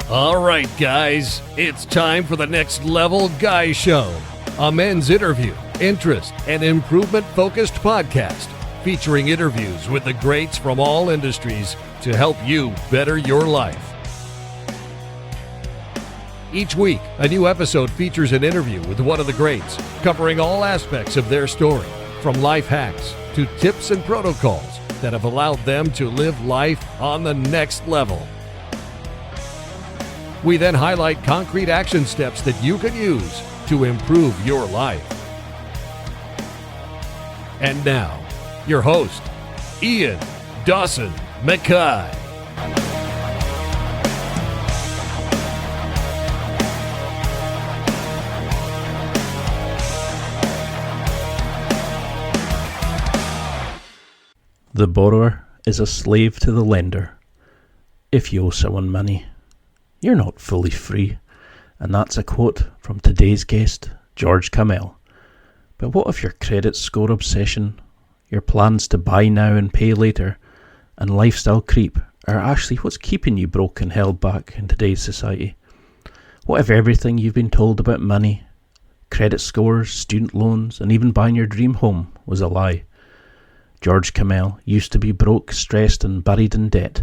All right, guys, it's time for the Next Level Guy Show, a men's interview, interest, and improvement-focused podcast featuring interviews with the greats from all industries to help you better your life. Each week, a new episode features an interview with one of the greats, covering all aspects of their story, from life hacks to tips and protocols that have allowed them to live life on the next level. We then highlight concrete action steps that you can use to improve your life. And now, your host, Ian Dawson McKay. The borrower is a slave to the lender. If you owe someone money, you're not fully free. And that's a quote from today's guest, George Kamel. But what if your credit score obsession, your plans to buy now and pay later, and lifestyle creep are actually what's keeping you broke and held back in today's society? What if everything you've been told about money, credit scores, student loans, and even buying your dream home was a lie? George Kamel used to be broke, stressed, and buried in debt.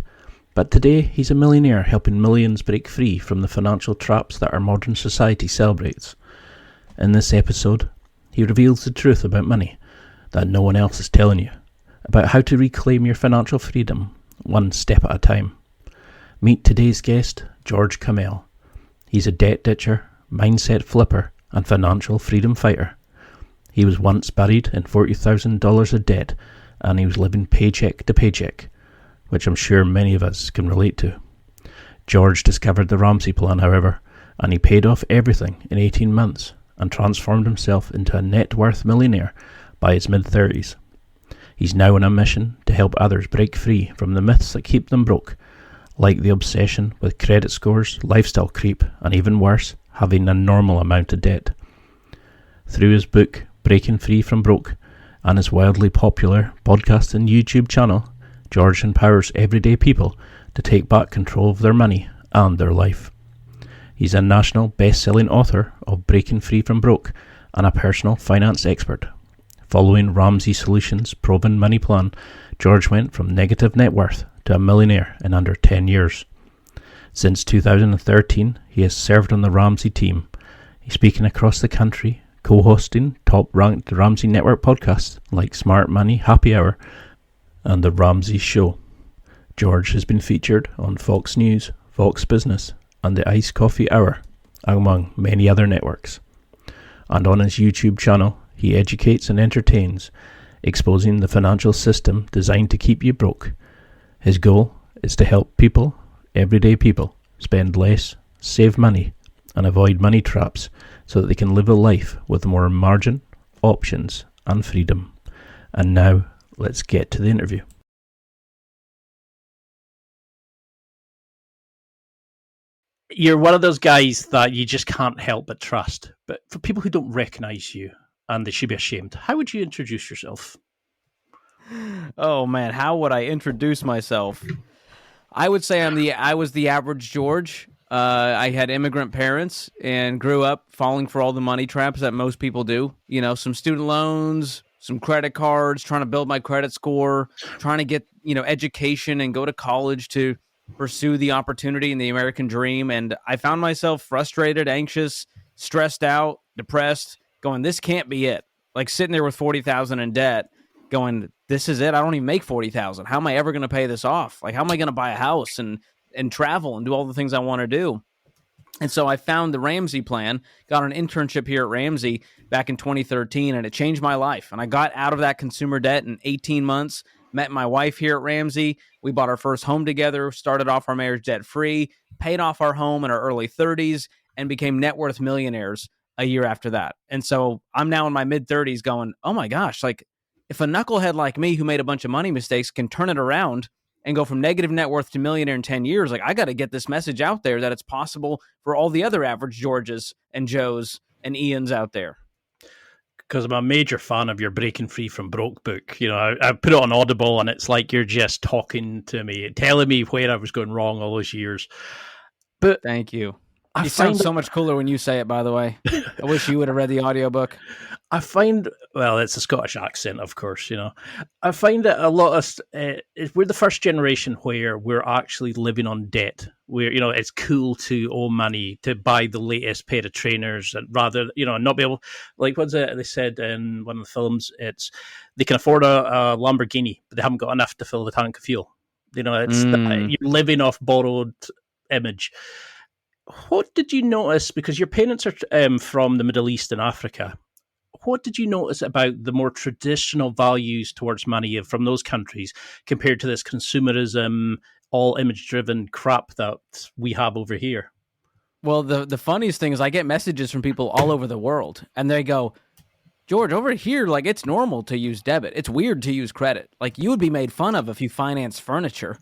But today, he's a millionaire helping millions break free from the financial traps that our modern society celebrates. In this episode, he reveals the truth about money that no one else is telling you, about how to reclaim your financial freedom one step at a time. Meet today's guest, George Kamel. He's a debt ditcher, mindset flipper, and financial freedom fighter. He was once buried in $40,000 of debt, and he was living paycheck to paycheck, which I'm sure many of us can relate to. George discovered the Ramsey plan, however, and he paid off everything in 18 months and transformed himself into a net worth millionaire by his mid-30s. He's now on a mission to help others break free from the myths that keep them broke, like the obsession with credit scores, lifestyle creep, and even worse, having a normal amount of debt. Through his book, Breaking Free from Broke, and his wildly popular podcast and YouTube channel, George empowers everyday people to take back control of their money and their life. He's a national best-selling author of Breaking Free from Broke and a personal finance expert. Following Ramsey Solutions' proven money plan, George went from negative net worth to a millionaire in under 10 years. Since 2013, he has served on the Ramsey team. He's speaking across the country, co-hosting top-ranked Ramsey Network podcasts like Smart Money, Happy Hour, and The Ramsey Show. George has been featured on Fox News, Fox Business, and the Iced Coffee Hour, among many other networks. And on his YouTube channel, he educates and entertains, exposing the financial system designed to keep you broke. His goal is to help people, everyday people, spend less, save money, and avoid money traps so that they can live a life with more margin, options, and freedom. And now, let's get to the interview. You're one of those guys that you just can't help but trust. But for people who don't recognize you, and they should be ashamed, how would you introduce yourself? Oh man, how would I introduce myself? I would say I was the average George. I had immigrant parents and grew up falling for all the money traps that most people do. You know, some student loans, some credit cards, trying to build my credit score, trying to get, education and go to college to pursue the opportunity and the American dream. And I found myself frustrated, anxious, stressed out, depressed, going, this can't be it. Like sitting there with $40,000 in debt going, this is it. I don't even make $40,000. How am I ever going to pay this off? Like, how am I going to buy a house and travel and do all the things I want to do? And so I found the Ramsey plan, got an internship here at Ramsey back in 2013, and it changed my life. And I got out of that consumer debt in 18 months, met my wife here at Ramsey. We bought our first home together, started off our marriage debt-free, paid off our home in our early 30s, and became net worth millionaires a year after that. And so I'm now in my mid-30s going, oh my gosh, like if a knucklehead like me who made a bunch of money mistakes can turn it around and go from negative net worth to millionaire in 10 years, like I got to get this message out there that it's possible for all the other average Georges and Joes and Ians out there. Because I'm a major fan of your Breaking Free from Broke book. You know, I put it on Audible and it's like you're just talking to me, telling me where I was going wrong all those years. But Thank you. I You sound find so much cooler when you say it, by the way. I wish you would have read the audiobook. I find, well, it's a Scottish accent, of course, I find that a lot of, we're the first generation where we're actually living on debt. Where, it's cool to owe money to buy the latest pair of trainers and rather, not be able, like, what's it they said in one of the films? It's, they can afford a Lamborghini, but they haven't got enough to fill the tank of fuel. You're living off borrowed image. What did you notice? Because your parents are from the Middle East and Africa. What did you notice about the more traditional values towards money from those countries compared to this consumerism, all image-driven crap that we have over here? Well, the funniest thing is I get messages from people all over the world, and they go, George, over here, like, it's normal to use debit. It's weird to use credit. Like, you would be made fun of if you finance furniture.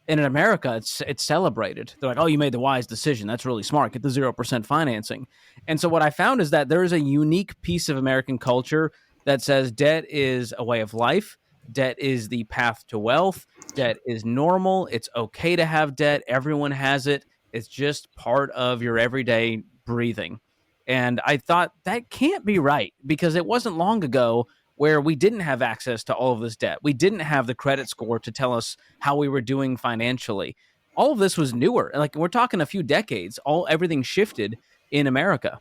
And in America, it's celebrated. They're like, oh, you made the wise decision. That's really smart. Get the 0% financing. And so what I found is that there is a unique piece of American culture that says debt is a way of life. Debt is the path to wealth. Debt is normal. It's okay to have debt. Everyone has it. It's just part of your everyday breathing. And I thought that can't be right because it wasn't long ago where we didn't have access to all of this debt. We didn't have the credit score to tell us how we were doing financially. All of this was newer. Like, we're talking a few decades, everything shifted in America.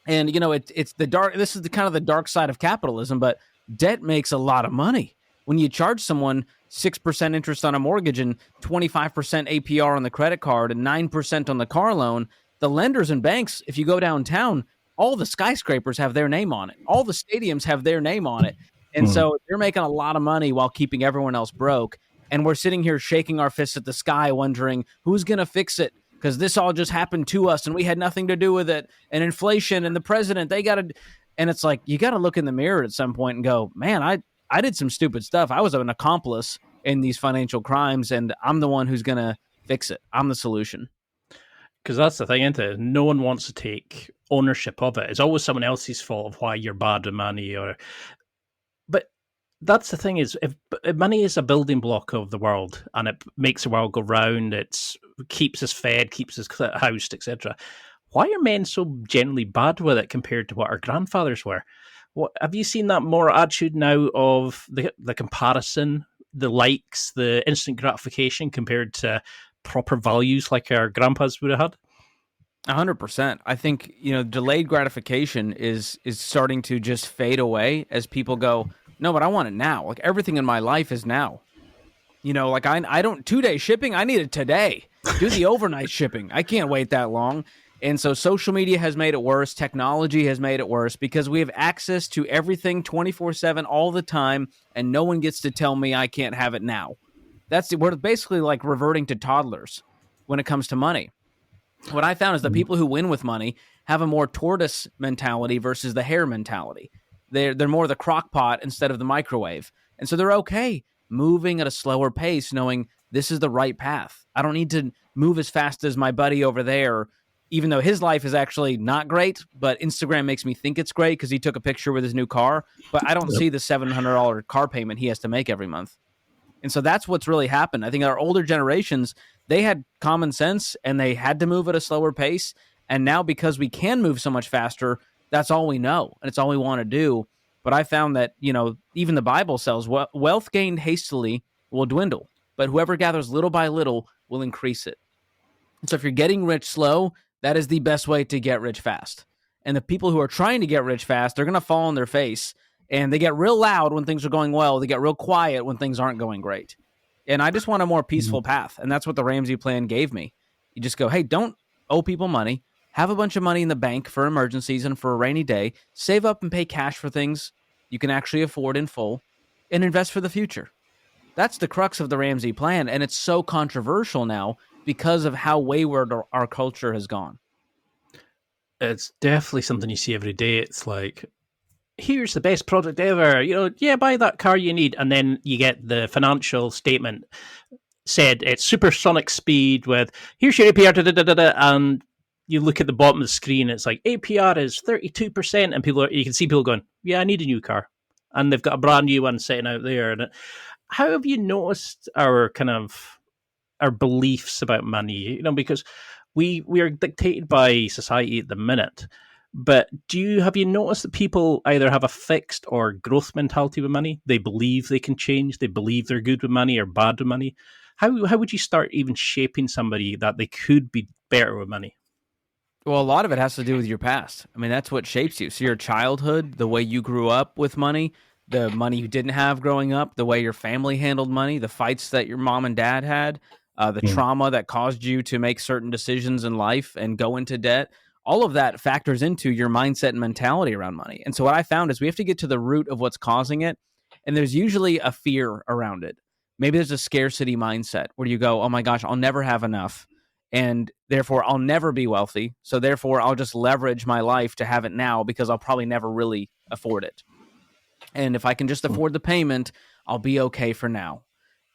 And, it's the dark, this is the kind of the dark side of capitalism, but debt makes a lot of money. When you charge someone 6% interest on a mortgage and 25% APR on the credit card and 9% on the car loan, the lenders and banks, if you go downtown, all the skyscrapers have their name on it. All the stadiums have their name on it. And so they're making a lot of money while keeping everyone else broke. And we're sitting here shaking our fists at the sky wondering who's going to fix it because this all just happened to us and we had nothing to do with it. And inflation and the president, they got to. And it's like, you got to look in the mirror at some point and go, man, I did some stupid stuff. I was an accomplice in these financial crimes and I'm the one who's going to fix it. I'm the solution. Because that's the thing, isn't it? No one wants to take ownership of it. It's always someone else's fault of why you're bad with money. But that's the thing is, if money is a building block of the world and it makes the world go round, it keeps us fed, keeps us housed, etc. Why are men so generally bad with it compared to what our grandfathers were? What have you seen that more attitude now of the comparison, the likes, the instant gratification compared to proper values like our grandpas would have had? 100%. I think, delayed gratification is starting to just fade away as people go, no, but I want it now. Like, everything in my life is now. Like, I don't 2-day shipping. I need it today. Do the overnight shipping. I can't wait that long. And so social media has made it worse. Technology has made it worse because we have access to everything 24/7 all the time, and no one gets to tell me I can't have it now. We're basically like reverting to toddlers when it comes to money. What I found is that people who win with money have a more tortoise mentality versus the hare mentality. They're more the crock pot instead of the microwave. And so they're okay moving at a slower pace, knowing this is the right path. I don't need to move as fast as my buddy over there, even though his life is actually not great, but Instagram makes me think it's great because he took a picture with his new car, but I don't see the $700 car payment he has to make every month. And so that's what's really happened. I think our older generations, they had common sense and they had to move at a slower pace. And now because we can move so much faster, that's all we know. And it's all we want to do. But I found that, even the Bible says wealth gained hastily will dwindle, but whoever gathers little by little will increase it. And so if you're getting rich slow, that is the best way to get rich fast. And the people who are trying to get rich fast, they're going to fall on their face. And they get real loud when things are going well. They get real quiet when things aren't going great. And I just want a more peaceful path. And that's what the Ramsey plan gave me. You just go, hey, don't owe people money. Have a bunch of money in the bank for emergencies and for a rainy day. Save up and pay cash for things you can actually afford in full. And invest for the future. That's the crux of the Ramsey plan. And it's so controversial now because of how wayward our culture has gone. It's definitely something you see every day. It's like, here's the best product ever, buy that car you need. And then you get the financial statement said it's supersonic speed with, here's your APR, and you look at the bottom of the screen, it's like, APR is 32%, and you can see people going, yeah, I need a new car. And they've got a brand new one sitting out there. And how have you noticed our beliefs about money? Because we are dictated by society at the minute. But have you noticed that people either have a fixed or growth mentality with money? They believe they can change. They believe they're good with money or bad with money. How would you start even shaping somebody that they could be better with money? Well, a lot of it has to do with your past. I mean, that's what shapes you. So your childhood, the way you grew up with money, the money you didn't have growing up, the way your family handled money, the fights that your mom and dad had, the trauma that caused you to make certain decisions in life and go into debt. All of that factors into your mindset and mentality around money. And so what I found is we have to get to the root of what's causing it. And there's usually a fear around it. Maybe there's a scarcity mindset where you go, oh my gosh, I'll never have enough. And therefore, I'll never be wealthy. So therefore, I'll just leverage my life to have it now because I'll probably never really afford it. And if I can just afford the payment, I'll be okay for now.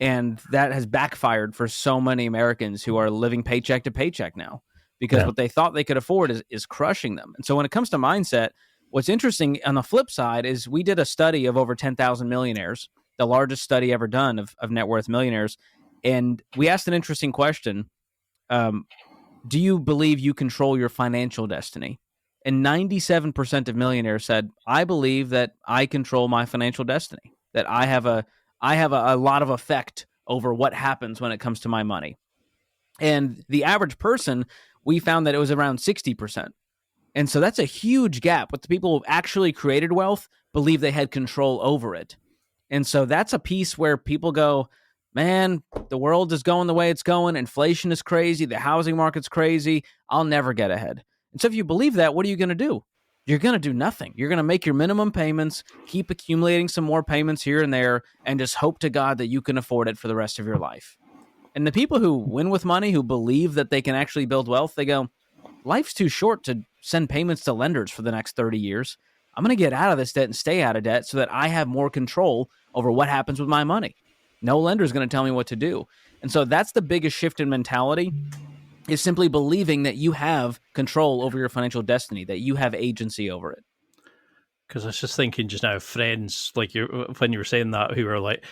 And that has backfired for so many Americans who are living paycheck to paycheck now because what they thought they could afford is crushing them. And so when it comes to mindset, what's interesting on the flip side is we did a study of over 10,000 millionaires, the largest study ever done of net worth millionaires. And we asked an interesting question. Do you believe you control your financial destiny? And 97% of millionaires said, I believe that I control my financial destiny, that I have a lot of effect over what happens when it comes to my money. And the average person, we found that it was around 60%. And so that's a huge gap. But the people who actually created wealth believe they had control over it. And so that's a piece where people go, man, the world is going the way it's going. Inflation is crazy. The housing market's crazy. I'll never get ahead. And so if you believe that, what are you going to do? You're going to do nothing. You're going to make your minimum payments, keep accumulating some more payments here and there, and just hope to God that you can afford it for the rest of your life. And the people who win with money, who believe that they can actually build wealth, they go, life's too short to send payments to lenders for the next 30 years. I'm going to get out of this debt and stay out of debt so that I have more control over what happens with my money. No lender is going to tell me what to do. And so that's the biggest shift in mentality, is simply believing that you have control over your financial destiny, that you have agency over it. Because I was just thinking just now, friends, like when you were saying that, who were like,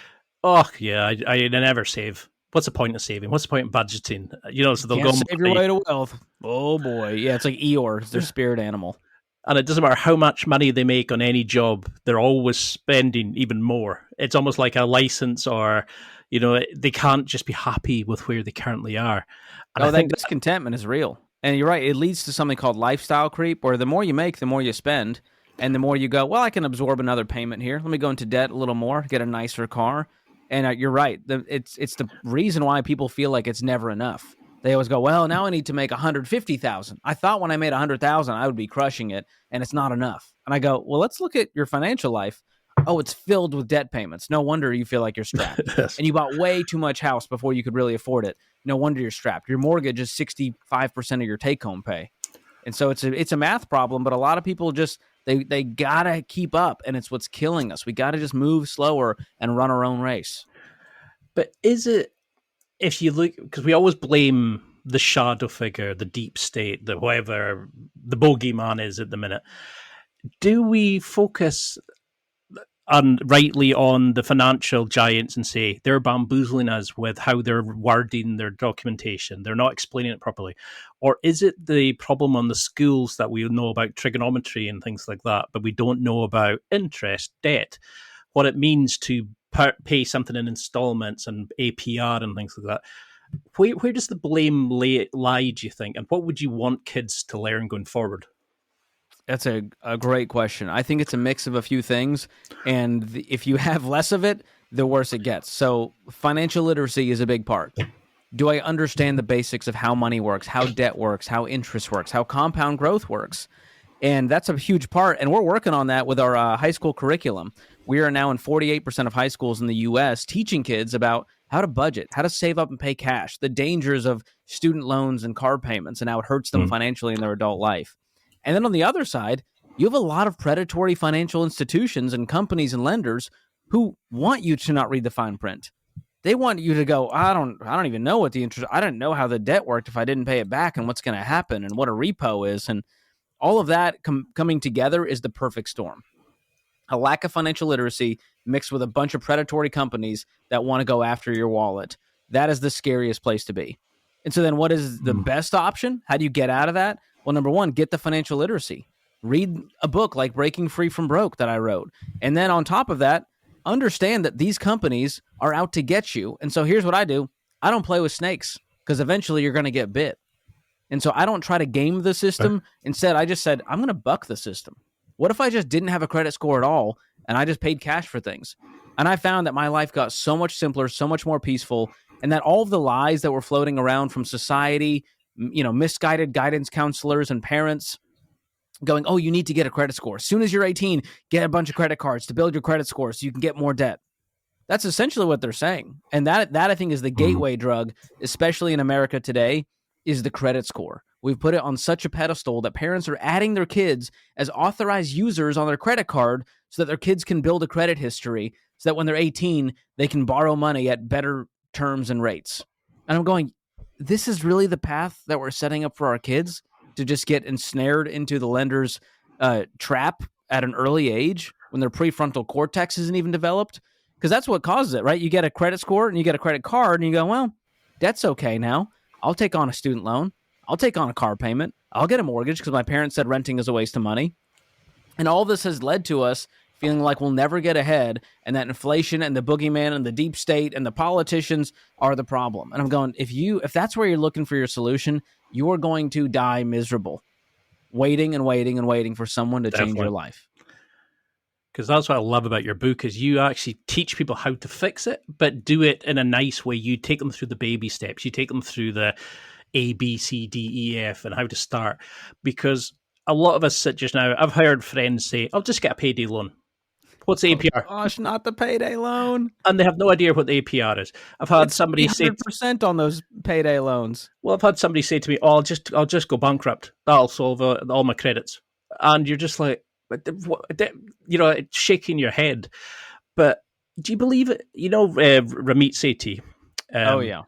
oh, yeah, I never save. What's the point of saving? What's the point of budgeting? So they'll Can't save your way to wealth. Oh, boy. Yeah, it's like Eeyore. It's their spirit animal. And it doesn't matter how much money they make on any job, they're always spending even more. It's almost like a license, or, they can't just be happy with where they currently are. And I think that discontentment is real. And you're right. It leads to something called lifestyle creep, where the more you make, the more you spend. And the more you go, well, I can absorb another payment here. Let me go into debt a little more, get a nicer car. And you're right. It's the reason why people feel like it's never enough. They always go, well, now I need to make 150,000. I thought when I made 100,000, I would be crushing it, and it's not enough. And I go, well, let's look at your financial life. Oh, it's filled with debt payments. No wonder you feel like you're strapped. Yes. And you bought way too much house before you could really afford it. No wonder you're strapped. Your mortgage is 65% of your take-home pay. And so it's a math problem, but a lot of people just, they got to keep up, and it's what's killing us. We got to just move slower and run our own race. But is it, if you look, because we always blame the shadow figure, the deep state, the whoever the bogeyman is at the minute, do we focus rightly on the financial giants and say they're bamboozling us with how they're wording their documentation, they're not explaining it properly? Or is it the problem on the schools that we know about trigonometry and things like that, but we don't know about interest, debt, what it means to pay something in installments and APR and things like that? Where does the blame lie, do you think? And what would you want kids to learn going forward? That's a great question. I think it's a mix of a few things. And if you have less of it, the worse it gets. So financial literacy is a big part. Do I understand the basics of how money works, how debt works, how interest works, how compound growth works? And that's a huge part. And we're working on that with our high school curriculum. We are now in 48% of high schools in the U.S. teaching kids about how to budget, how to save up and pay cash, the dangers of student loans and car payments, and how it hurts them financially in their adult life. And then on the other side, you have a lot of predatory financial institutions and companies and lenders who want you to not read the fine print. They want you to go, I don't even know what the interest, I didn't know how the debt worked if I didn't pay it back, and what's going to happen and what a repo is. And all of that coming together is the perfect storm. A lack of financial literacy mixed with a bunch of predatory companies that want to go after your wallet. That is the scariest place to be. And so then what is the best option? How do you get out of that? Well, number one, get the financial literacy. Read a book like Breaking Free from Broke that I wrote. And then on top of that, understand that these companies are out to get you. And so here's what I do. I don't play with snakes because eventually you're going to get bit. And so I don't try to game the system. Instead, I just said, I'm going to buck the system. What if I just didn't have a credit score at all and I just paid cash for things? And I found that my life got so much simpler, so much more peaceful, and that all of the lies that were floating around from society, misguided guidance counselors and parents going, oh, you need to get a credit score. As soon as you're 18, get a bunch of credit cards to build your credit score so you can get more debt. That's essentially what they're saying. And that I think is the gateway drug, especially in America today, is the credit score. We've put it on such a pedestal that parents are adding their kids as authorized users on their credit card so that their kids can build a credit history so that when they're 18, they can borrow money at better terms and rates. And I'm going, this is really the path that we're setting up for our kids, to just get ensnared into the lender's trap at an early age when their prefrontal cortex isn't even developed? Because that's what causes it, right? You get a credit score and you get a credit card and you go, well, debt's okay now. I'll take on a student loan. I'll take on a car payment. I'll get a mortgage because my parents said renting is a waste of money. And all this has led to us feeling like we'll never get ahead, and that inflation and the boogeyman and the deep state and the politicians are the problem. And I'm going, if that's where you're looking for your solution, you are going to die miserable, waiting and waiting and waiting for someone to change your life. Because that's what I love about your book, is you actually teach people how to fix it, but do it in a nice way. You take them through the baby steps. You take them through the A, B, C, D, E, F, and how to start. Because a lot of us sit just now, I've heard friends say, I'll just get a payday loan. What's the APR? Oh, gosh, not the payday loan. And they have no idea what the APR is. I've had somebody say 100% on those payday loans. Well, I've had somebody say to me, "Oh, I'll just go bankrupt. That'll solve all my credits." And you're just like, shaking your head. But do you believe it? Ramit Sethi. Oh yeah.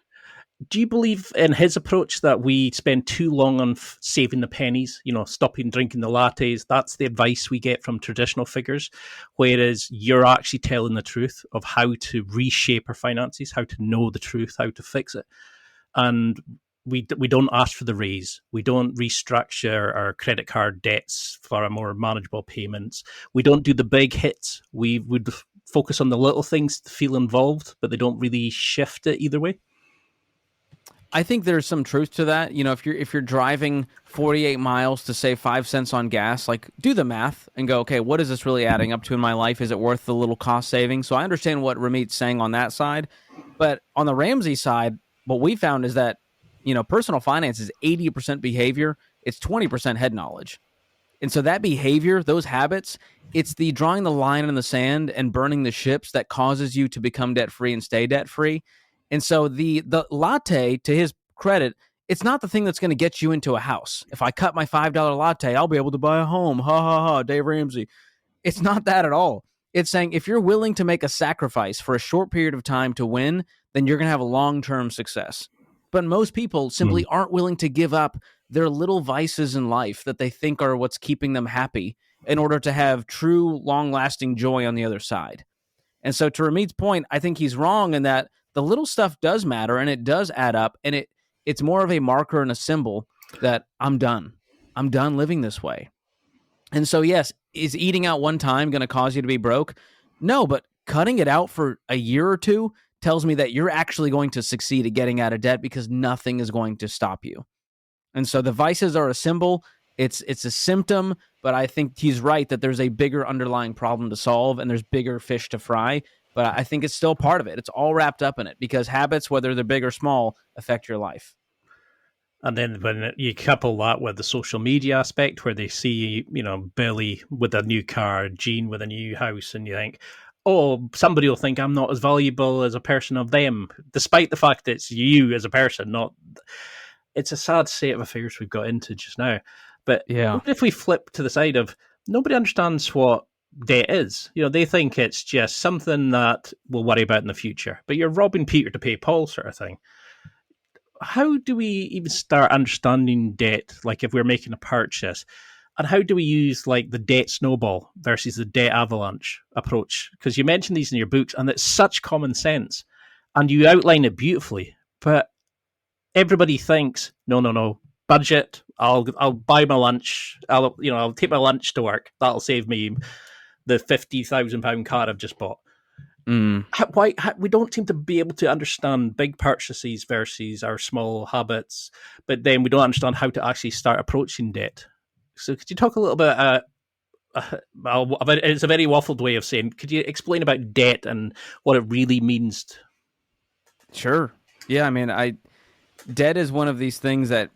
Do you believe in his approach that we spend too long on saving the pennies, stopping drinking the lattes? That's the advice we get from traditional figures, whereas you're actually telling the truth of how to reshape our finances, how to know the truth, how to fix it. And we don't ask for the raise. We don't restructure our credit card debts for a more manageable payments. We don't do the big hits. We would focus on the little things to feel involved, but they don't really shift it either way. I think there's some truth to that. If you're driving 48 miles to save 5 cents on gas, like, do the math and go, okay, what is this really adding up to in my life? Is it worth the little cost saving? So I understand what Ramit's saying on that side. But on the Ramsey side, what we found is that, personal finance is 80% behavior. It's 20% head knowledge. And so that behavior, those habits, it's the drawing the line in the sand and burning the ships that causes you to become debt-free and stay debt-free. And so the latte, to his credit, it's not the thing that's going to get you into a house. If I cut my $5 latte, I'll be able to buy a home. Ha, ha, ha, Dave Ramsey. It's not that at all. It's saying if you're willing to make a sacrifice for a short period of time to win, then you're going to have a long-term success. But most people simply aren't willing to give up their little vices in life that they think are what's keeping them happy in order to have true, long-lasting joy on the other side. And so to Ramit's point, I think he's wrong in that the little stuff does matter and it does add up, and it's more of a marker and a symbol that I'm done. I'm done living this way. And so, yes, is eating out one time going to cause you to be broke? No, but cutting it out for a year or two tells me that you're actually going to succeed at getting out of debt because nothing is going to stop you. And so the vices are a symbol. It's a symptom, but I think he's right that there's a bigger underlying problem to solve and there's bigger fish to fry. But I think it's still part of it. It's all wrapped up in it because habits, whether they're big or small, affect your life. And then when you couple that with the social media aspect where they see, Billy with a new car, Gene with a new house, and you think, oh, somebody will think I'm not as valuable as a person of them, despite the fact that it's you as a person, not... It's a sad state of affairs we've got into just now. But what if we flip to the side of nobody understands what debt is? They think it's just something that we'll worry about in the future. But you're robbing Peter to pay Paul sort of thing. How do we even start understanding debt, like if we're making a purchase? And how do we use like the debt snowball versus the debt avalanche approach? Because you mentioned these in your books, and it's such common sense. And you outline it beautifully. But everybody thinks, no, budget. I'll buy my lunch. I'll take my lunch to work. That'll save me the £50,000 car I've just bought. Why we don't seem to be able to understand big purchases versus our small habits, but then we don't understand how to actually start approaching debt. So could you talk a little bit? It's a very waffled way of saying. Could you explain about debt and what it really means? Sure. Yeah, I mean, debt is one of these things that,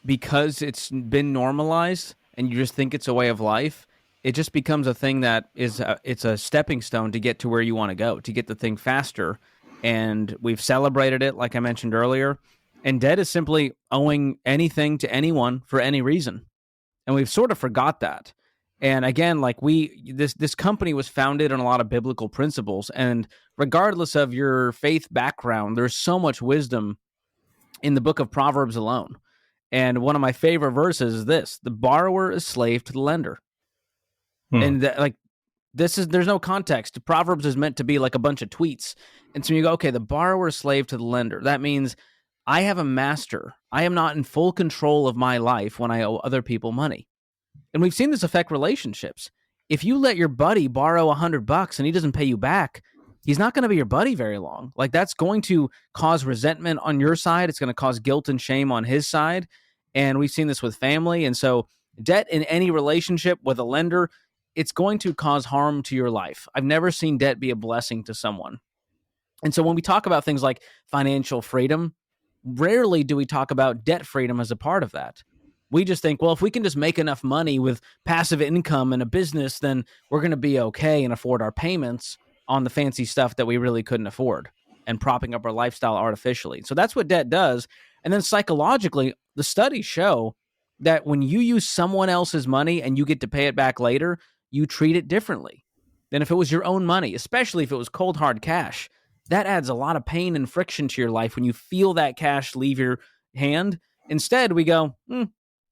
because it's been normalized and you just think it's a way of life, it just becomes a thing that it's a stepping stone to get to where you want to go, to get the thing faster. And we've celebrated it, like I mentioned earlier. And debt is simply owing anything to anyone for any reason. And we've sort of forgot that. And again, like this company was founded on a lot of biblical principles. And regardless of your faith background, there's so much wisdom in the book of Proverbs alone. And one of my favorite verses is this: the borrower is slave to the lender. And there's no context. Proverbs is meant to be like a bunch of tweets. And so you go, okay, the borrower is slave to the lender. That means I have a master. I am not in full control of my life when I owe other people money. And we've seen this affect relationships. If you let your buddy borrow $100 and he doesn't pay you back, he's not going to be your buddy very long. Like, that's going to cause resentment on your side. It's going to cause guilt and shame on his side. And we've seen this with family. And so debt in any relationship with a lender, it's going to cause harm to your life. I've never seen debt be a blessing to someone. And so when we talk about things like financial freedom, rarely do we talk about debt freedom as a part of that. We just think, well, if we can just make enough money with passive income and a business, then we're going to be okay and afford our payments on the fancy stuff that we really couldn't afford and propping up our lifestyle artificially. So that's what debt does. And then psychologically, the studies show that when you use someone else's money and you get to pay it back later, you treat it differently than if it was your own money, especially if it was cold, hard cash. That adds a lot of pain and friction to your life when you feel that cash leave your hand. Instead, we go,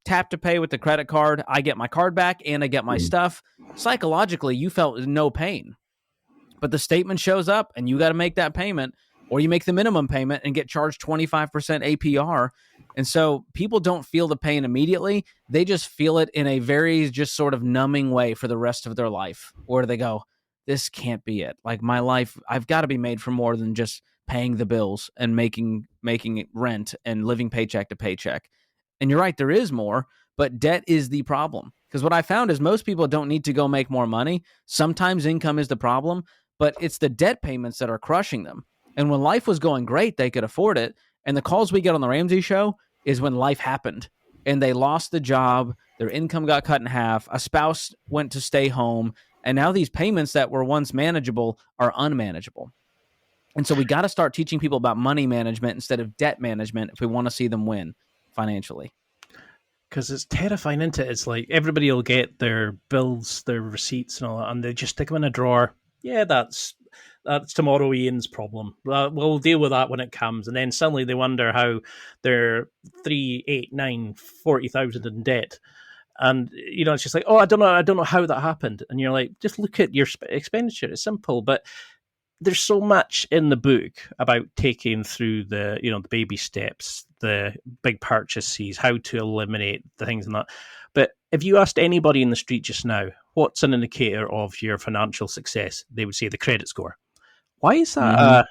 tap to pay with the credit card. I get my card back and I get my stuff. Psychologically, you felt no pain. But the statement shows up and you got to make that payment, or you make the minimum payment and get charged 25% APR. And so people don't feel the pain immediately. They just feel it in a very just sort of numbing way for the rest of their life, where they go, this can't be it. Like, my life, I've got to be made for more than just paying the bills and making rent and living paycheck to paycheck. And you're right, there is more, but debt is the problem. Because what I found is most people don't need to go make more money. Sometimes income is the problem, but it's the debt payments that are crushing them. And when life was going great, they could afford it. And the calls we get on the Ramsey show is when life happened and they lost the job, their income got cut in half, a spouse went to stay home, and now these payments that were once manageable are unmanageable. And so we got to start teaching people about money management instead of debt management if we want to see them win financially. Because it's terrifying, isn't it? It's like everybody will get their bills, their receipts and all that, and they just stick them in a drawer. Yeah, that's tomorrow Ian's problem. We'll deal with that when it comes. And then suddenly they wonder how they're 3, 8, 9, 40,000 in debt. And, it's just like, I don't know how that happened. And you're like, just look at your expenditure. It's simple. But there's so much in the book about taking through the baby steps, the big purchases, how to eliminate the things and that. But if you asked anybody in the street just now, what's an indicator of your financial success? They would say the credit score. Why is that?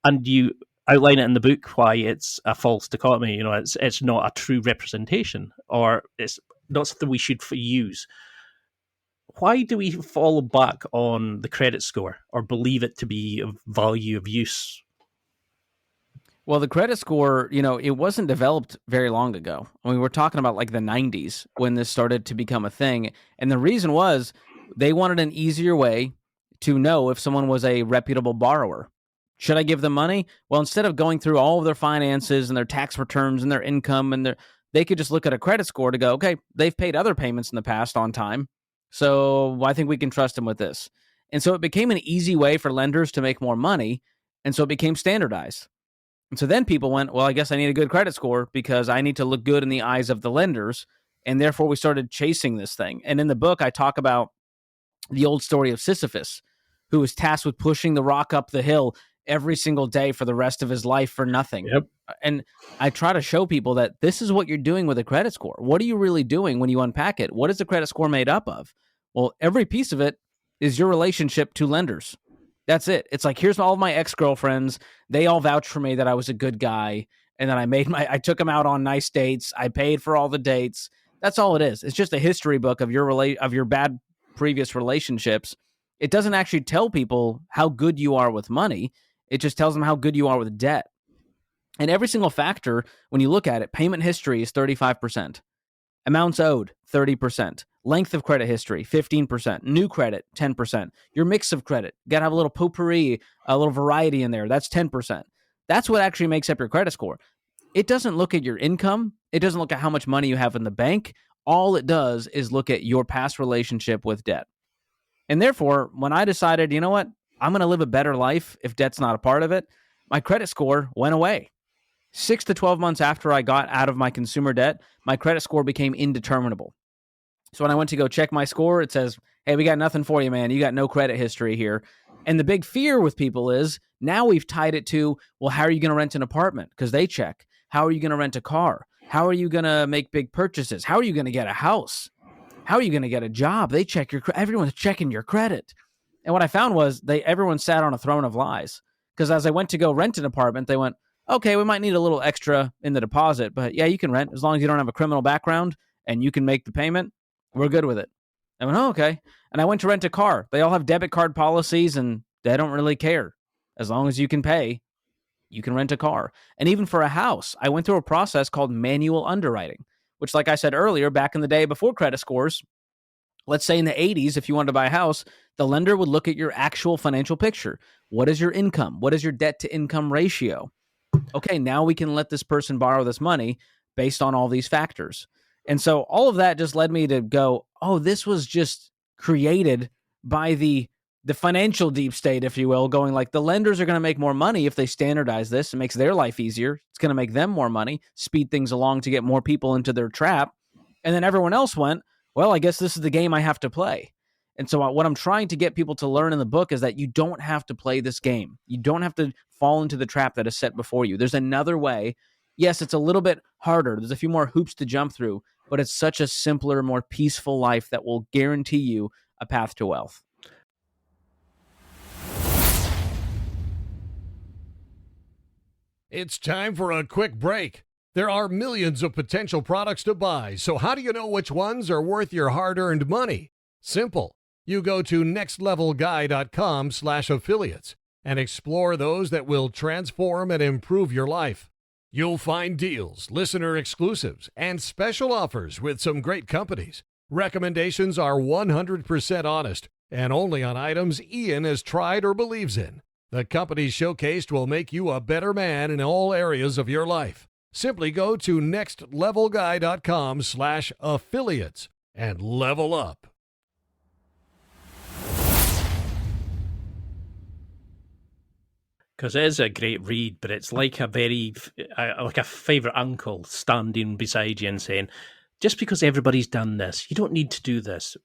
And you outline it in the book why it's a false dichotomy. It's not a true representation, or it's not something we should use. Why do we fall back on the credit score or believe it to be of value of use? Well, the credit score, it wasn't developed very long ago. I mean, we're talking about like the 90s when this started to become a thing. And the reason was they wanted an easier way to know if someone was a reputable borrower. Should I give them money? Well, instead of going through all of their finances and their tax returns and their income, and they could just look at a credit score to go, okay, they've paid other payments in the past on time, so I think we can trust them with this. And so it became an easy way for lenders to make more money, and so it became standardized. And so then people went, well, I guess I need a good credit score because I need to look good in the eyes of the lenders, and therefore we started chasing this thing. And in the book, I talk about the old story of Sisyphus, who was tasked with pushing the rock up the hill, every single day for the rest of his life for nothing. Yep. And I try to show people that this is what you're doing with a credit score. What are you really doing when you unpack it? What is the credit score made up of? Well, every piece of it is your relationship to lenders. That's it. It's like, here's all of my ex-girlfriends. They all vouched for me that I was a good guy. And then I took them out on nice dates. I paid for all the dates. That's all it is. It's just a history book of your bad previous relationships. It doesn't actually tell people how good you are with money. It just tells them how good you are with debt. And every single factor, when you look at it, payment history is 35%. Amounts owed, 30%. Length of credit history, 15%. New credit, 10%. Your mix of credit, got to have a little potpourri, a little variety in there. That's 10%. That's what actually makes up your credit score. It doesn't look at your income. It doesn't look at how much money you have in the bank. All it does is look at your past relationship with debt. And therefore, when I decided, you know what, I'm going to live a better life if debt's not a part of it, my credit score went away. 6 to 12 months after I got out of my consumer debt, my credit score became indeterminable. So when I went to go check my score, it says, hey, we got nothing for you, man. You got no credit history here. And the big fear with people is now we've tied it to, well, how are you going to rent an apartment? Because they check. How are you going to rent a car? How are you going to make big purchases? How are you going to get a house? How are you going to get a job? They check your everyone's checking your credit. And what I found was everyone sat on a throne of lies. Because as I went to go rent an apartment, they went, okay, we might need a little extra in the deposit, but yeah, you can rent as long as you don't have a criminal background and you can make the payment. We're good with it. I went, oh, okay. And I went to rent a car. They all have debit card policies and they don't really care. As long as you can pay, you can rent a car. And even for a house, I went through a process called manual underwriting, which, like I said earlier, back in the day before credit scores, let's say in the 80s, if you wanted to buy a house, the lender would look at your actual financial picture. What is your income? What is your debt to income ratio? Okay, now we can let this person borrow this money based on all these factors. And so all of that just led me to go, oh, this was just created by the financial deep state, if you will, going like the lenders are going to make more money if they standardize this. It makes their life easier. It's going to make them more money, speed things along to get more people into their trap. And then everyone else went, well, I guess this is the game I have to play. And so what I'm trying to get people to learn in the book is that you don't have to play this game. You don't have to fall into the trap that is set before you. There's another way. Yes, it's a little bit harder. There's a few more hoops to jump through, but it's such a simpler, more peaceful life that will guarantee you a path to wealth. It's time for a quick break. There are millions of potential products to buy, so how do you know which ones are worth your hard-earned money? Simple. You go to nextlevelguy.com/affiliates and explore those that will transform and improve your life. You'll find deals, listener exclusives, and special offers with some great companies. Recommendations are 100% honest and only on items Ian has tried or believes in. The companies showcased will make you a better man in all areas of your life. Simply go to nextlevelguy.com/affiliates and level up. Because it is a great read, but it's like a favourite uncle standing beside you and saying, just because everybody's done this, you don't need to do this.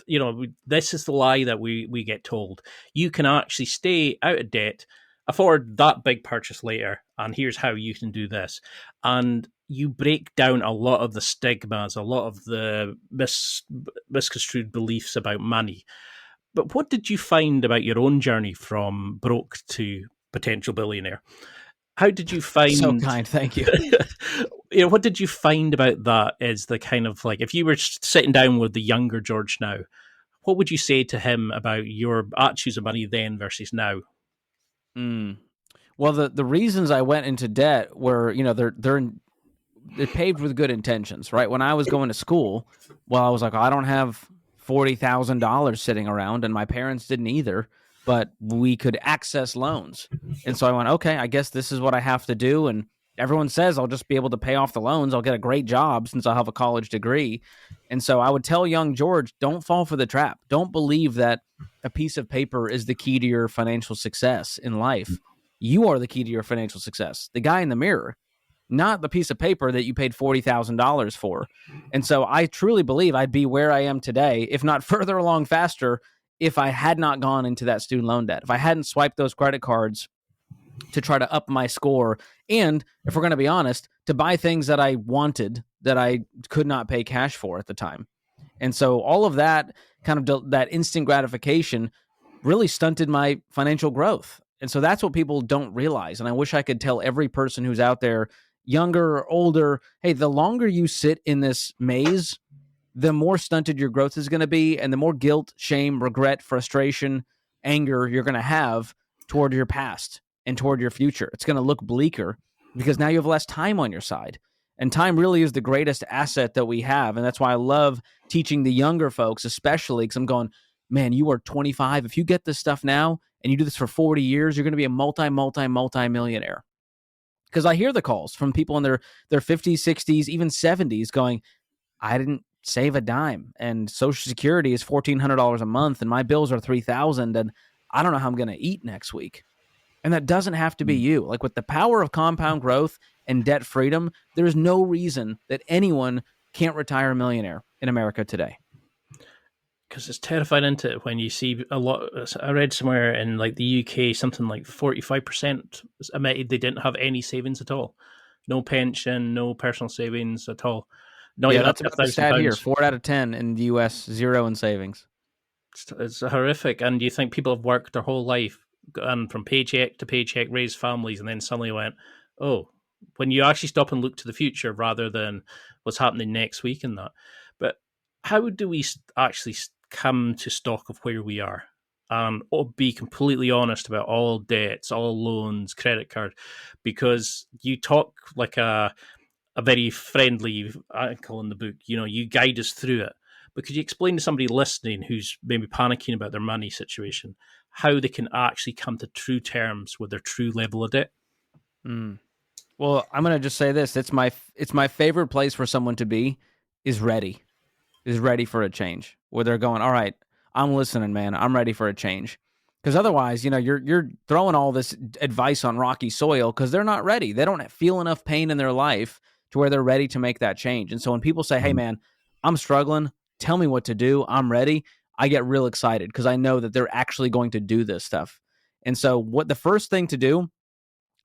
You know, this is the lie that we get told. You can actually stay out of debt, afford that big purchase later, and here's how you can do this. And you break down a lot of the stigmas, a lot of the misconstrued beliefs about money. But what did you find about your own journey from broke to potential billionaire? How did you find... So kind, thank you. You know, what did you find about that is the kind of like, if you were sitting down with the younger George now, what would you say to him about your attitudes of money then versus now? Well, the reasons I went into debt were, you know, they're paved with good intentions, right? When I was going to school, well, I was like, I don't have $40,000 sitting around, and my parents didn't either, but we could access loans. And so I went, okay, I guess this is what I have to do. And everyone says I'll just be able to pay off the loans. I'll get a great job since I'll have a college degree. And so I would tell young George, don't fall for the trap. Don't believe that a piece of paper is the key to your financial success in life. You are the key to your financial success. The guy in the mirror, not the piece of paper that you paid $40,000 for. And so I truly believe I'd be where I am today, if not further along faster, if I had not gone into that student loan debt. If I hadn't swiped those credit cards to try to up my score. And if we're going to be honest, to buy things that I wanted that I could not pay cash for at the time. And so all of that kind of that instant gratification really stunted my financial growth. And so that's what people don't realize. And I wish I could tell every person who's out there, younger or older, hey, the longer you sit in this maze, the more stunted your growth is going to be, and the more guilt, shame, regret, frustration, anger you're going to have toward your past and toward your future. It's going to look bleaker because now you have less time on your side. And time really is the greatest asset that we have. And that's why I love teaching the younger folks, especially because I'm going, man, you are 25. If you get this stuff now and you do this for 40 years, you're going to be a multi-millionaire. Because I hear the calls from people in their 50s, 60s, even 70s going, I didn't save a dime, and Social Security is $1,400 a month, and my bills are $3,000, and I don't know how I'm going to eat next week. And that doesn't have to be you. Like, with the power of compound growth and debt freedom, there's no reason that anyone can't retire a millionaire in America today. Because it's terrifying, isn't it, when you see a lot. I read somewhere in like the UK, something like 45% admitted they didn't have any savings at all. No pension, no personal savings at all. Not even that's up to about the stat £1,000. here. 4 out of 10 in the US, 0 in savings. It's horrific. And you think people have worked their whole life and from paycheck to paycheck, raised families, and then suddenly went, oh, when you actually stop and look to the future rather than what's happening next week and that. But how do we actually come to stock of where we are and be completely honest about all debts, all loans, credit card? Because you talk like a very friendly uncle in the book, you guide us through it. But could you explain to somebody listening who's maybe panicking about their money situation, how they can actually come to true terms with their true level of debt? Well, I'm going to just say this. It's my favorite place for someone to be is ready for a change, where they're going, all right, I'm listening, man. I'm ready for a change. Because otherwise, you're throwing all this advice on rocky soil because they're not ready. They don't feel enough pain in their life to where they're ready to make that change. And so when people say, hey, man, I'm struggling, tell me what to do, I'm ready, I get real excited because I know that they're actually going to do this stuff. And so what the first thing to do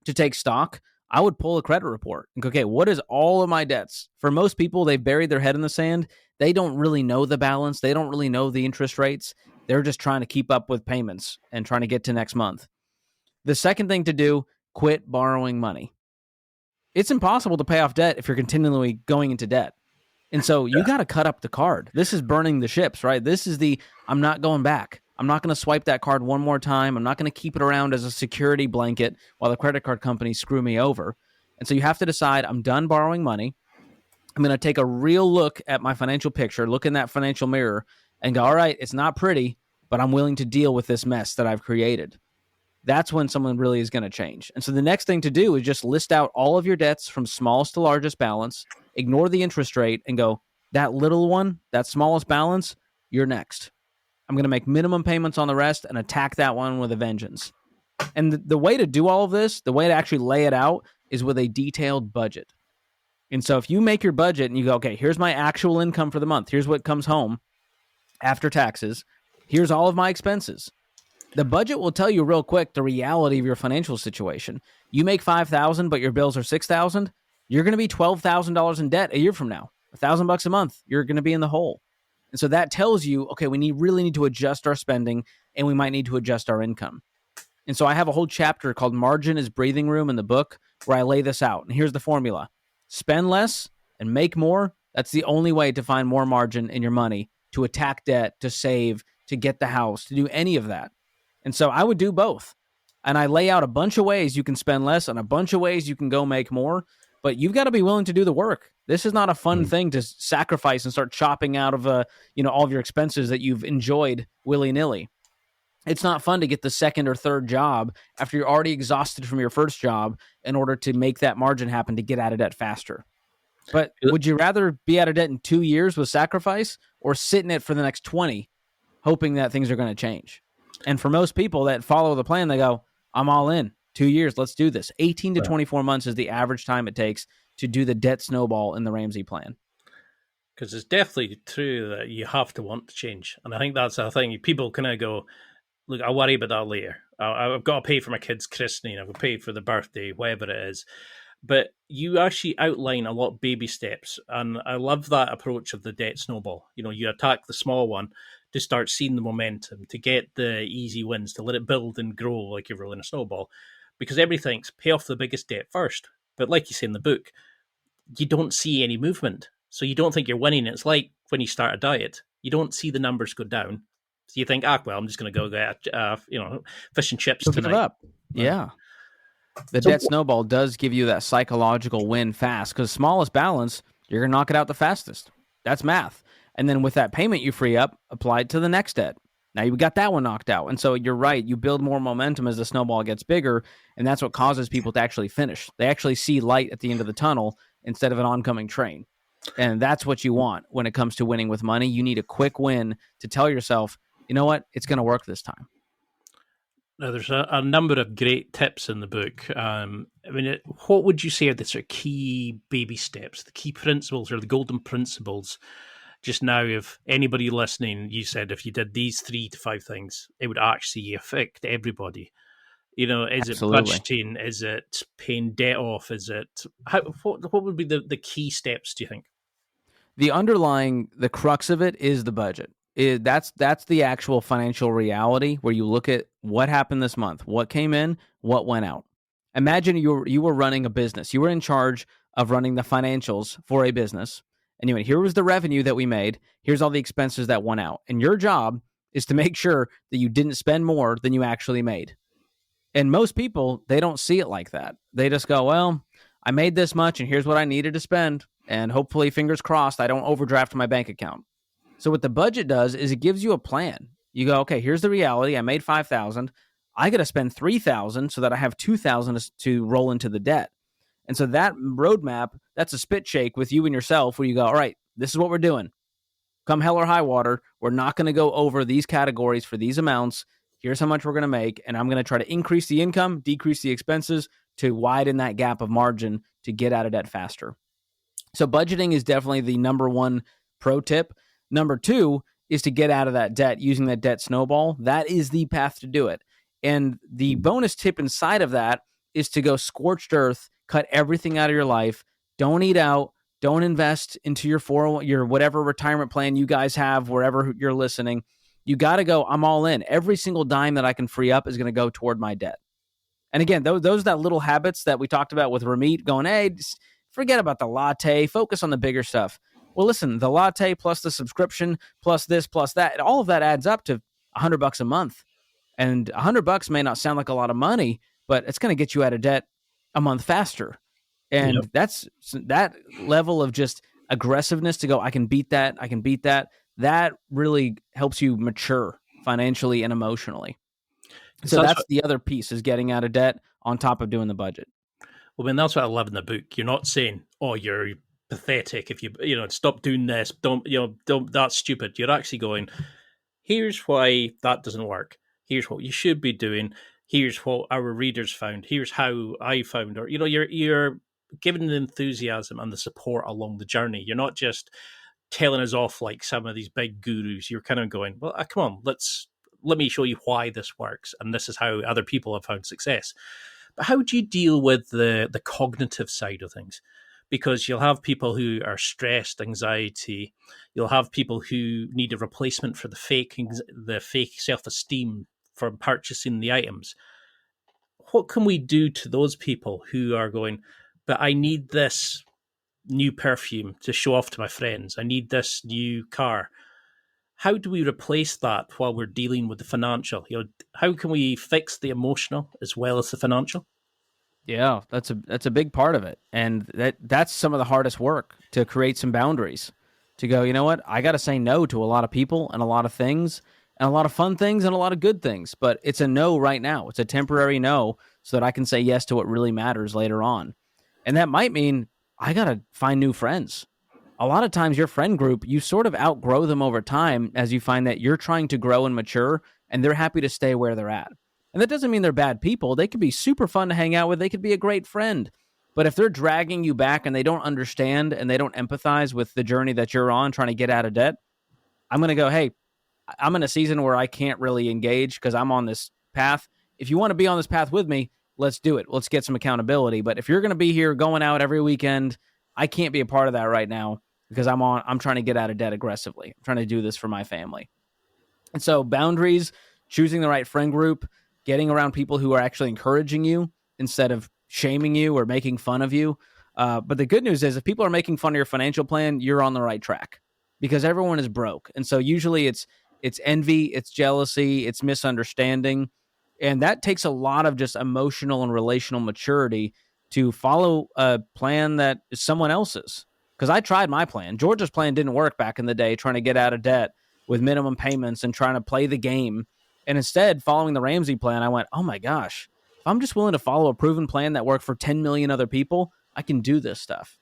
to take stock, I would pull a credit report and go, okay, what is all of my debts? For most people, they've buried their head in the sand. They don't really know the balance. They don't really know the interest rates. They're just trying to keep up with payments and trying to get to next month. The second thing to do, quit borrowing money. It's impossible to pay off debt if you're continually going into debt. And so you got to cut up the card. This is burning the ships, right? This is I'm not going back. I'm not going to swipe that card one more time. I'm not going to keep it around as a security blanket while the credit card companies screw me over. And so you have to decide, I'm done borrowing money. I'm going to take a real look at my financial picture, look in that financial mirror and go, all right, it's not pretty, but I'm willing to deal with this mess that I've created. That's when someone really is going to change. And so the next thing to do is just list out all of your debts from smallest to largest balance, ignore the interest rate, and go, that little one, that smallest balance, you're next. I'm going to make minimum payments on the rest and attack that one with a vengeance. And the way to do all of this, the way to actually lay it out, is with a detailed budget. And so if you make your budget and you go, okay, here's my actual income for the month, here's what comes home after taxes, here's all of my expenses. The budget will tell you real quick the reality of your financial situation. You make $5,000, but your bills are $6,000. You're going to be $12,000 in debt a year from now. $1,000 a month, you're going to be in the hole. And so that tells you, okay, we really need to adjust our spending, and we might need to adjust our income. And so I have a whole chapter called Margin is Breathing Room in the book where I lay this out. And here's the formula: spend less and make more. That's the only way to find more margin in your money, to attack debt, to save, to get the house, to do any of that. And so I would do both. And I lay out a bunch of ways you can spend less and a bunch of ways you can go make more. But you've got to be willing to do the work. This is not a fun thing to sacrifice and start chopping out of all of your expenses that you've enjoyed willy-nilly. It's not fun to get the second or third job after you're already exhausted from your first job in order to make that margin happen to get out of debt faster. But would you rather be out of debt in 2 years with sacrifice or sit in it for the next 20, hoping that things are going to change? And for most people that follow the plan, they go, I'm all in. 2 years, let's do this. 18 to 24 months is the average time it takes to do the debt snowball in the Ramsey plan. Because it's definitely true that you have to want to change. And I think that's the thing. People kind of go, look, I'll worry about that later. I've got to pay for my kid's christening. I've got to pay for the birthday, whatever it is. But you actually outline a lot of baby steps, and I love that approach of the debt snowball. You attack the small one to start seeing the momentum, to get the easy wins, to let it build and grow like you're rolling a snowball. Because everything's pay off the biggest debt first. But like you say in the book, you don't see any movement. So you don't think you're winning. It's like when you start a diet, you don't see the numbers go down. So you think, well, I'm just going to go get, fish and chips Look it tonight. up. Yeah. The debt snowball does give you that psychological win fast, because smallest balance, you're going to knock it out the fastest. That's math. And then with that payment you free up, apply it to the next debt. Now you got that one knocked out. And so you're right. You build more momentum as the snowball gets bigger, and that's what causes people to actually finish. They actually see light at the end of the tunnel instead of an oncoming train. And that's what you want when it comes to winning with money. You need a quick win to tell yourself, you know what, it's going to work this time. Now, there's a number of great tips in the book. What would you say are the sort of key baby steps, the key principles or the golden principles? Just now, if anybody listening, you said if you did these 3 to 5 things, it would actually affect everybody. Is Absolutely. it budgeting? Is it paying debt off? Is it what would be the key steps, do you think? The crux of it is the budget. That's the actual financial reality, where you look at what happened this month, what came in, what went out. Imagine you were running a business. You were in charge of running the financials for a business. And you went, here was the revenue that we made. Here's all the expenses that went out. And your job is to make sure that you didn't spend more than you actually made. And most people, they don't see it like that. They just go, well, I made this much and here's what I needed to spend. And hopefully, fingers crossed, I don't overdraft my bank account. So what the budget does is it gives you a plan. You go, okay, here's the reality. I made $5,000. I got to spend $3,000 so that I have $2,000 to roll into the debt. And so that roadmap, that's a spit shake with you and yourself, where you go, all right, this is what we're doing. Come hell or high water, we're not going to go over these categories for these amounts. Here's how much we're going to make. And I'm going to try to increase the income, decrease the expenses to widen that gap of margin to get out of debt faster. So budgeting is definitely the number one pro tip. Number 2 is to get out of that debt using that debt snowball. That is the path to do it. And the bonus tip inside of that is to go scorched earth, cut everything out of your life. Don't eat out. Don't invest into your 401, your whatever retirement plan you guys have, wherever you're listening. You got to go, I'm all in. Every single dime that I can free up is going to go toward my debt. And again, those that little habits that we talked about with Ramit going, hey, just forget about the latte, focus on the bigger stuff. Well, listen, the latte plus the subscription plus this plus that, all of that adds up to $100 a month. And $100 may not sound like a lot of money, but it's going to get you out of debt a month faster. And that's that level of just aggressiveness to go, I can beat that. That really helps you mature financially and emotionally. So that's the other piece, is getting out of debt on top of doing the budget. Well, that's what I love in the book. You're not saying, oh, you're pathetic if you stop doing this. Don't, that's stupid. You're actually going, here's why that doesn't work. Here's what you should be doing. Here's what our readers found. Here's how I found, or, you're giving the enthusiasm and the support along the journey. You're not just telling us off like some of these big gurus. You're kind of going, well, come on, let me show you why this works. And this is how other people have found success. But how do you deal with the cognitive side of things? Because you'll have people who are stressed, anxiety. You'll have people who need a replacement for the fake self-esteem for purchasing the items. What can we do to those people who are going, but I need this new perfume to show off to my friends. I need this new car. How do we replace that while we're dealing with the financial? How can we fix the emotional as well as the financial? Yeah, that's a big part of it. And that's some of the hardest work, to create some boundaries, to go, you know what? I got to say no to a lot of people and a lot of things and a lot of fun things and a lot of good things, but it's a no right now. It's a temporary no so that I can say yes to what really matters later on. And that might mean I got to find new friends. A lot of times your friend group, you sort of outgrow them over time as you find that you're trying to grow and mature, and they're happy to stay where they're at. And that doesn't mean they're bad people. They could be super fun to hang out with. They could be a great friend. But if they're dragging you back and they don't understand and they don't empathize with the journey that you're on trying to get out of debt, I'm going to go, hey, I'm in a season where I can't really engage because I'm on this path. if you want to be on this path with me, let's do it. Let's get some accountability. But if you're going to be here going out every weekend, I can't be a part of that right now because I'm trying to get out of debt aggressively. I'm trying to do this for my family. And so boundaries, choosing the right friend group, getting around people who are actually encouraging you instead of shaming you or making fun of you. But the good news is if people are making fun of your financial plan, you're on the right track because everyone is broke. And so usually it's envy, it's jealousy, it's misunderstanding. And that takes a lot of just emotional and relational maturity to follow a plan that is someone else's. Because I tried my plan. George's plan didn't work back in the day, trying to get out of debt with minimum payments and trying to play the game. And instead, following the Ramsey plan, I went, oh my gosh, if I'm just willing to follow a proven plan that worked for 10 million other people, I can do this stuff.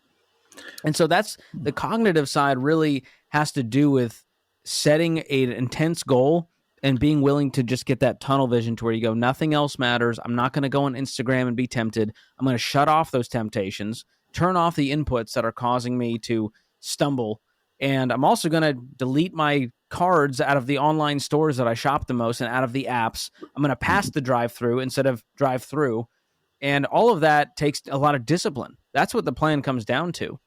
And so that's the cognitive side really has to do with setting an intense goal and being willing to just get that tunnel vision to where you go, nothing else matters. I'm not going to go on Instagram and be tempted. I'm going to shut off those temptations, turn off the inputs that are causing me to stumble. And I'm also going to delete my cards out of the online stores that I shop the most and out of the apps. I'm going to pass the drive-through instead of drive-through. And all of that takes a lot of discipline. That's what the plan comes down to.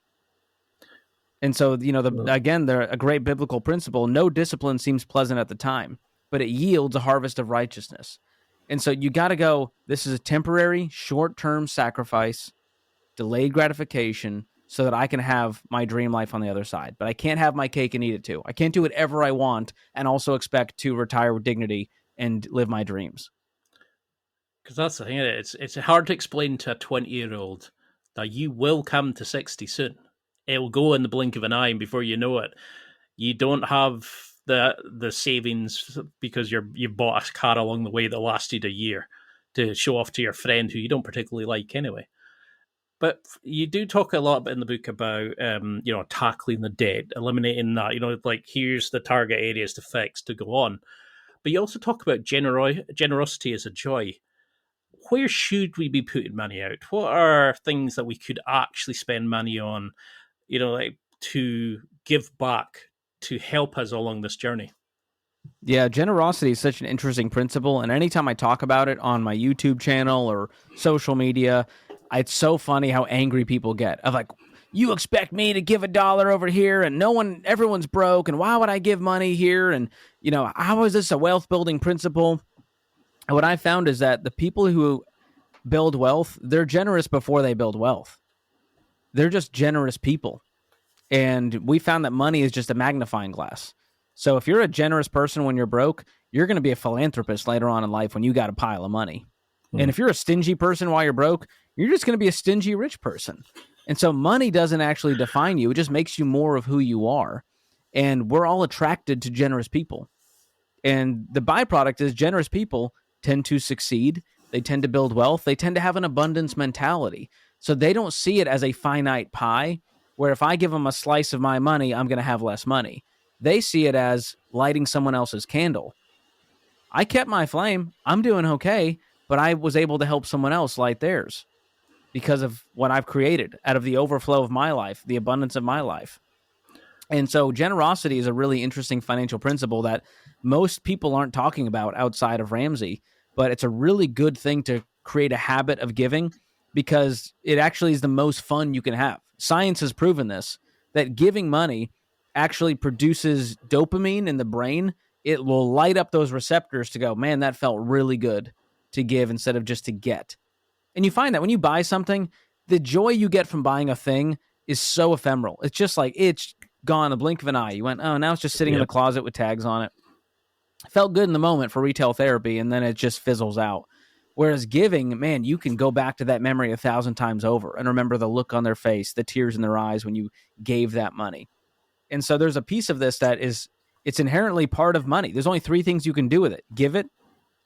And so, again, they're a great biblical principle. No discipline seems pleasant at the time, but it yields a harvest of righteousness. And so you got to go, this is a temporary, short-term sacrifice, delayed gratification, so that I can have my dream life on the other side. But I can't have my cake and eat it too. I can't do whatever I want and also expect to retire with dignity and live my dreams. Because that's the thing, it's hard to explain to a 20-year-old that you will come to 60 soon. It will go in the blink of an eye, and before you know it, you don't have the savings because you bought a car along the way that lasted a year to show off to your friend who you don't particularly like anyway. But you do talk a lot in the book about, tackling the debt, eliminating that, like here's the target areas to fix to go on. But you also talk about generosity as a joy. Where should we be putting money out? What are things that we could actually spend money on, to give back to help us along this journey? Yeah, generosity is such an interesting principle. And anytime I talk about it on my YouTube channel or social media, it's so funny how angry people get. Of like, you expect me to give $1 over here and everyone's broke. And why would I give money here? And, how is this a wealth building principle? And what I found is that the people who build wealth, they're generous before they build wealth. They're just generous people. And we found that money is just a magnifying glass. So if you're a generous person when you're broke, you're going to be a philanthropist later on in life when you got a pile of money. And if you're a stingy person while you're broke, you're just going to be a stingy rich person. And so money doesn't actually define you. It just makes you more of who you are. And we're all attracted to generous people. And the byproduct is generous people tend to succeed. They tend to build wealth. They tend to have an abundance mentality. So they don't see it as a finite pie where if I give them a slice of my money, I'm going to have less money. They see it as lighting someone else's candle. I kept my flame. I'm doing okay, but I was able to help someone else light theirs because of what I've created out of the overflow of my life, the abundance of my life. And so generosity is a really interesting financial principle that most people aren't talking about outside of Ramsey, but it's a really good thing to create a habit of giving because it actually is the most fun you can have. Science has proven this, that giving money actually produces dopamine in the brain. It will light up those receptors to go, man, that felt really good to give instead of just to get. And you find that when you buy something, the joy you get from buying a thing is so ephemeral. It's just like, it's gone in the blink of an eye. You went, oh, now it's just sitting in the closet with tags on it. Felt good in the moment for retail therapy, and then it just fizzles out. Whereas giving, man, you can go back to that memory 1,000 times over and remember the look on their face, the tears in their eyes when you gave that money. And so there's a piece of this that is, it's inherently part of money. There's only 3 things you can do with it. Give it,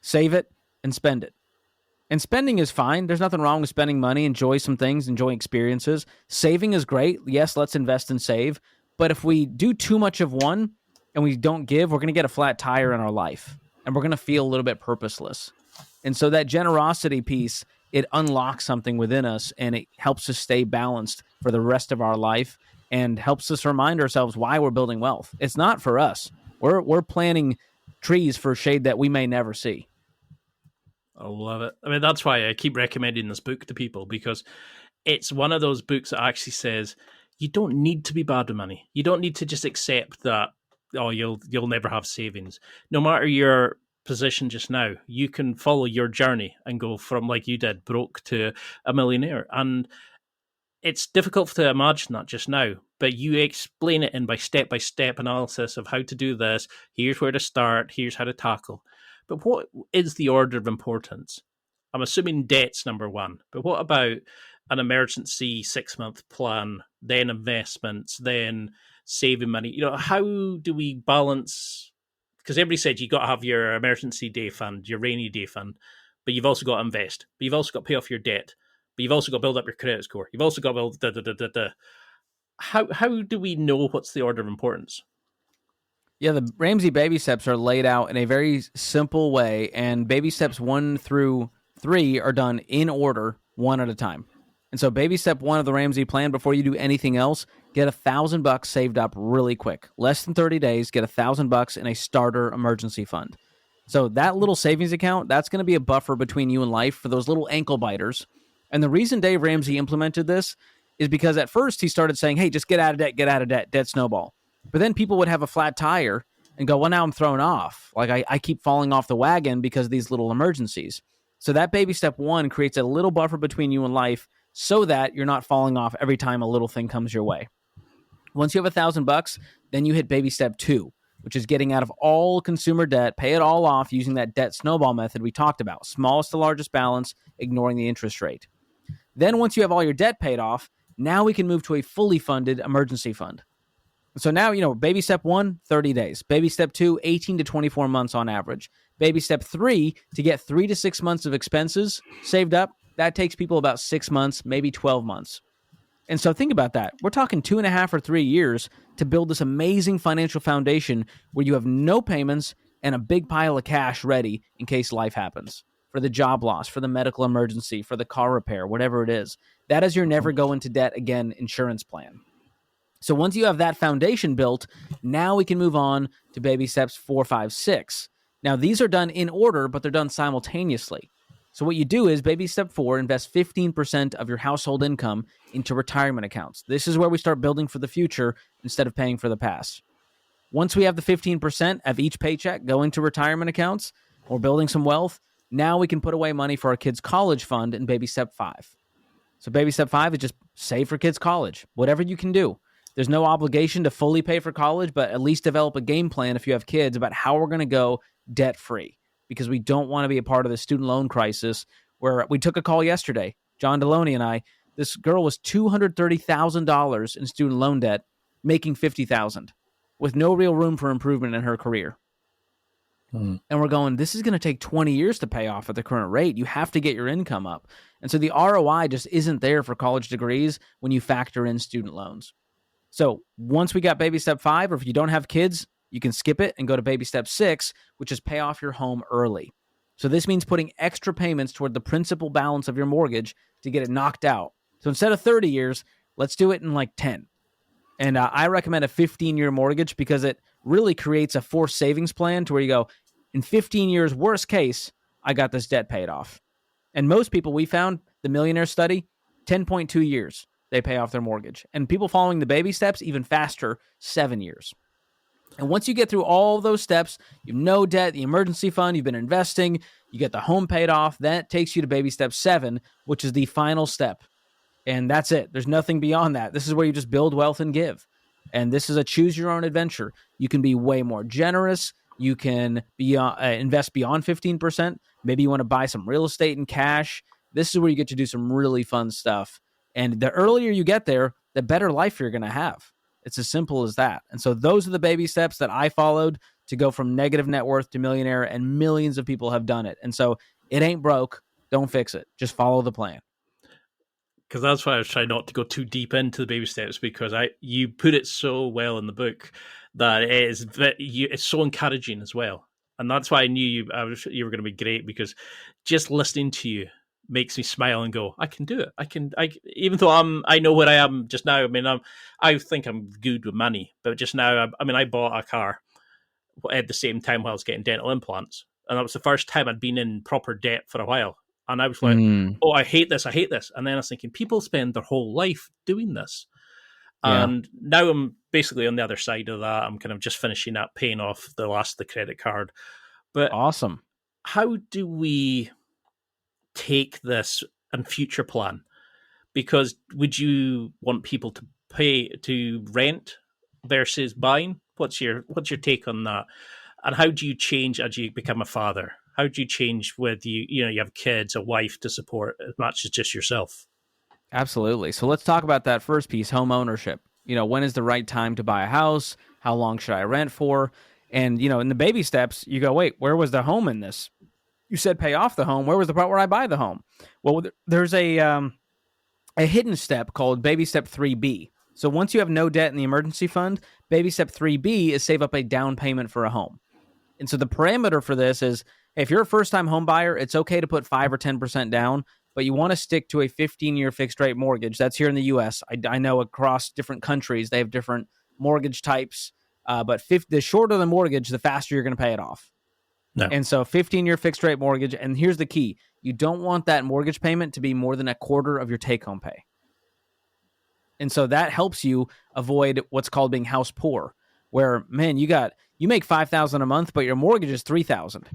save it, and spend it. And spending is fine. There's nothing wrong with spending money, enjoy some things, enjoy experiences. Saving is great. Yes, let's invest and save. But if we do too much of one and we don't give, we're going to get a flat tire in our life. And we're going to feel a little bit purposeless. And so that generosity piece, it unlocks something within us and it helps us stay balanced for the rest of our life and helps us remind ourselves why we're building wealth. It's not for us. We're planting trees for shade that we may never see. I love it. I mean, that's why I keep recommending this book to people, because it's one of those books that actually says you don't need to be bad with money. You don't need to just accept that, oh, you'll never have savings. No matter your position just now, you can follow your journey and go from, like you did, broke to a millionaire. And it's difficult to imagine that just now, but you explain it in by step analysis of how to do this. Here's where to start. Here's how to tackle. But what is the order of importance? I'm assuming debt's number one, but what about an emergency 6-month plan, then investments, then saving money? How do we balance? Because everybody said you got to have your emergency day fund, your rainy day fund, but you've also got to invest, but you've also got to pay off your debt, but you've also got to build up your credit score. You've also got to build How do we know what's the order of importance? Yeah, the Ramsey baby steps are laid out in a very simple way, and baby steps 1 through 3 are done in order, one at a time. And so baby step 1 of the Ramsey plan, before you do anything else, get $1,000 saved up really quick. Less than 30 days, get $1,000 in a starter emergency fund. So that little savings account, that's going to be a buffer between you and life for those little ankle biters. And the reason Dave Ramsey implemented this is because at first he started saying, hey, just get out of debt, debt snowball. But then people would have a flat tire and go, well, now I'm thrown off. Like I keep falling off the wagon because of these little emergencies. So that baby step 1 creates a little buffer between you and life so that you're not falling off every time a little thing comes your way. Once you have $1,000, then you hit baby step 2, which is getting out of all consumer debt, pay it all off using that debt snowball method we talked about, smallest to largest balance, ignoring the interest rate. Then once you have all your debt paid off, now we can move to a fully funded emergency fund. So now, baby step 1, 30 days. Baby step 2, 18 to 24 months on average. Baby step 3, to get 3 to 6 months of expenses saved up, that takes people about 6 months, maybe 12 months. And so think about that. We're talking 2.5 or 3 years to build this amazing financial foundation where you have no payments and a big pile of cash ready in case life happens. For the job loss, for the medical emergency, for the car repair, whatever it is. That is your never go into debt again insurance plan. So once you have that foundation built, now we can move on to baby steps 4, 5, 6. Now these are done in order, but they're done simultaneously. So what you do is baby step 4, invest 15% of your household income into retirement accounts. This is where we start building for the future instead of paying for the past. Once we have the 15% of each paycheck going to retirement accounts or building some wealth, now we can put away money for our kids' college fund in baby step 5. So baby step 5 is just save for kids' college, whatever you can do. There's no obligation to fully pay for college, but at least develop a game plan if you have kids about how we're going to go debt-free, because we don't want to be a part of the student loan crisis where we took a call yesterday, John Deloney and I. This girl was $230,000 in student loan debt, making $50,000 with no real room for improvement in her career. And we're going, this is going to take 20 years to pay off at the current rate. You have to get your income up. And so the ROI just isn't there for college degrees when you factor in student loans. So once we got baby step 5, or if you don't have kids, you can skip it and go to baby step 6, which is pay off your home early. So this means putting extra payments toward the principal balance of your mortgage to get it knocked out. So instead of 30 years, let's do it in like 10. And I recommend a 15-year mortgage because it really creates a forced savings plan to where you go, in 15 years, worst case, I got this debt paid off. And most people we found, the millionaire study, 10.2 years, they pay off their mortgage. And people following the baby steps, even faster, 7 years. And once you get through all those steps, you have no debt, the emergency fund, you've been investing, you get the home paid off, that takes you to baby step 7, which is the final step. And that's it. There's nothing beyond that. This is where you just build wealth and give. And this is a choose your own adventure. You can be way more generous. You can be invest beyond 15%. Maybe you want to buy some real estate in cash. This is where you get to do some really fun stuff. And the earlier you get there, the better life you're going to have. It's as simple as that. And so those are the baby steps that I followed to go from negative net worth to millionaire, and millions of people have done it. And so it ain't broke. Don't fix it. Just follow the plan. Because that's why I was trying not to go too deep into the baby steps, because you put it so well in the book that it's so encouraging as well. And that's why I knew you were going to be great, because just listening to you makes me smile and go, I can do it. Even though I know where I am just now. I mean, I think I'm good with money, but just now, I bought a car at the same time while I was getting dental implants. And that was the first time I'd been in proper debt for a while. And I was like, Mm, oh, I hate this. And then I was thinking, people spend their whole life doing this. yeah. And now I'm basically on the other side of that. I'm kind of just finishing up paying off the last of the credit card. But Awesome. how do we take this and future plan? Because would you want people to pay to rent versus buying? What's your take on that? And how do you change as you become a father? How do you change with you have kids, a wife to support as much as just yourself? Absolutely. So let's talk about that first piece, home ownership. When is the right time to buy a house? How long should I rent for? And, in the baby steps, you go, wait, where was the home in this? You said pay off the home. Where was the part where I buy the home? Well, there's a hidden step called baby step 3B. So once you have no debt in the emergency fund, baby step 3B is save up a down payment for a home. And so the parameter for this is, hey, if you're a first-time home buyer, it's okay to put 5 or 10% down, but you want to stick to a 15-year fixed-rate mortgage. That's here in the U.S. I know across different countries, they have different mortgage types, but the shorter the mortgage, the faster you're going to pay it off. No. And so 15-year fixed-rate mortgage, and here's the key. You don't want that mortgage payment to be more than a quarter of your take-home pay. And so that helps you avoid what's called being house poor, where, man, you make $5,000 a month, but your mortgage is $3,000.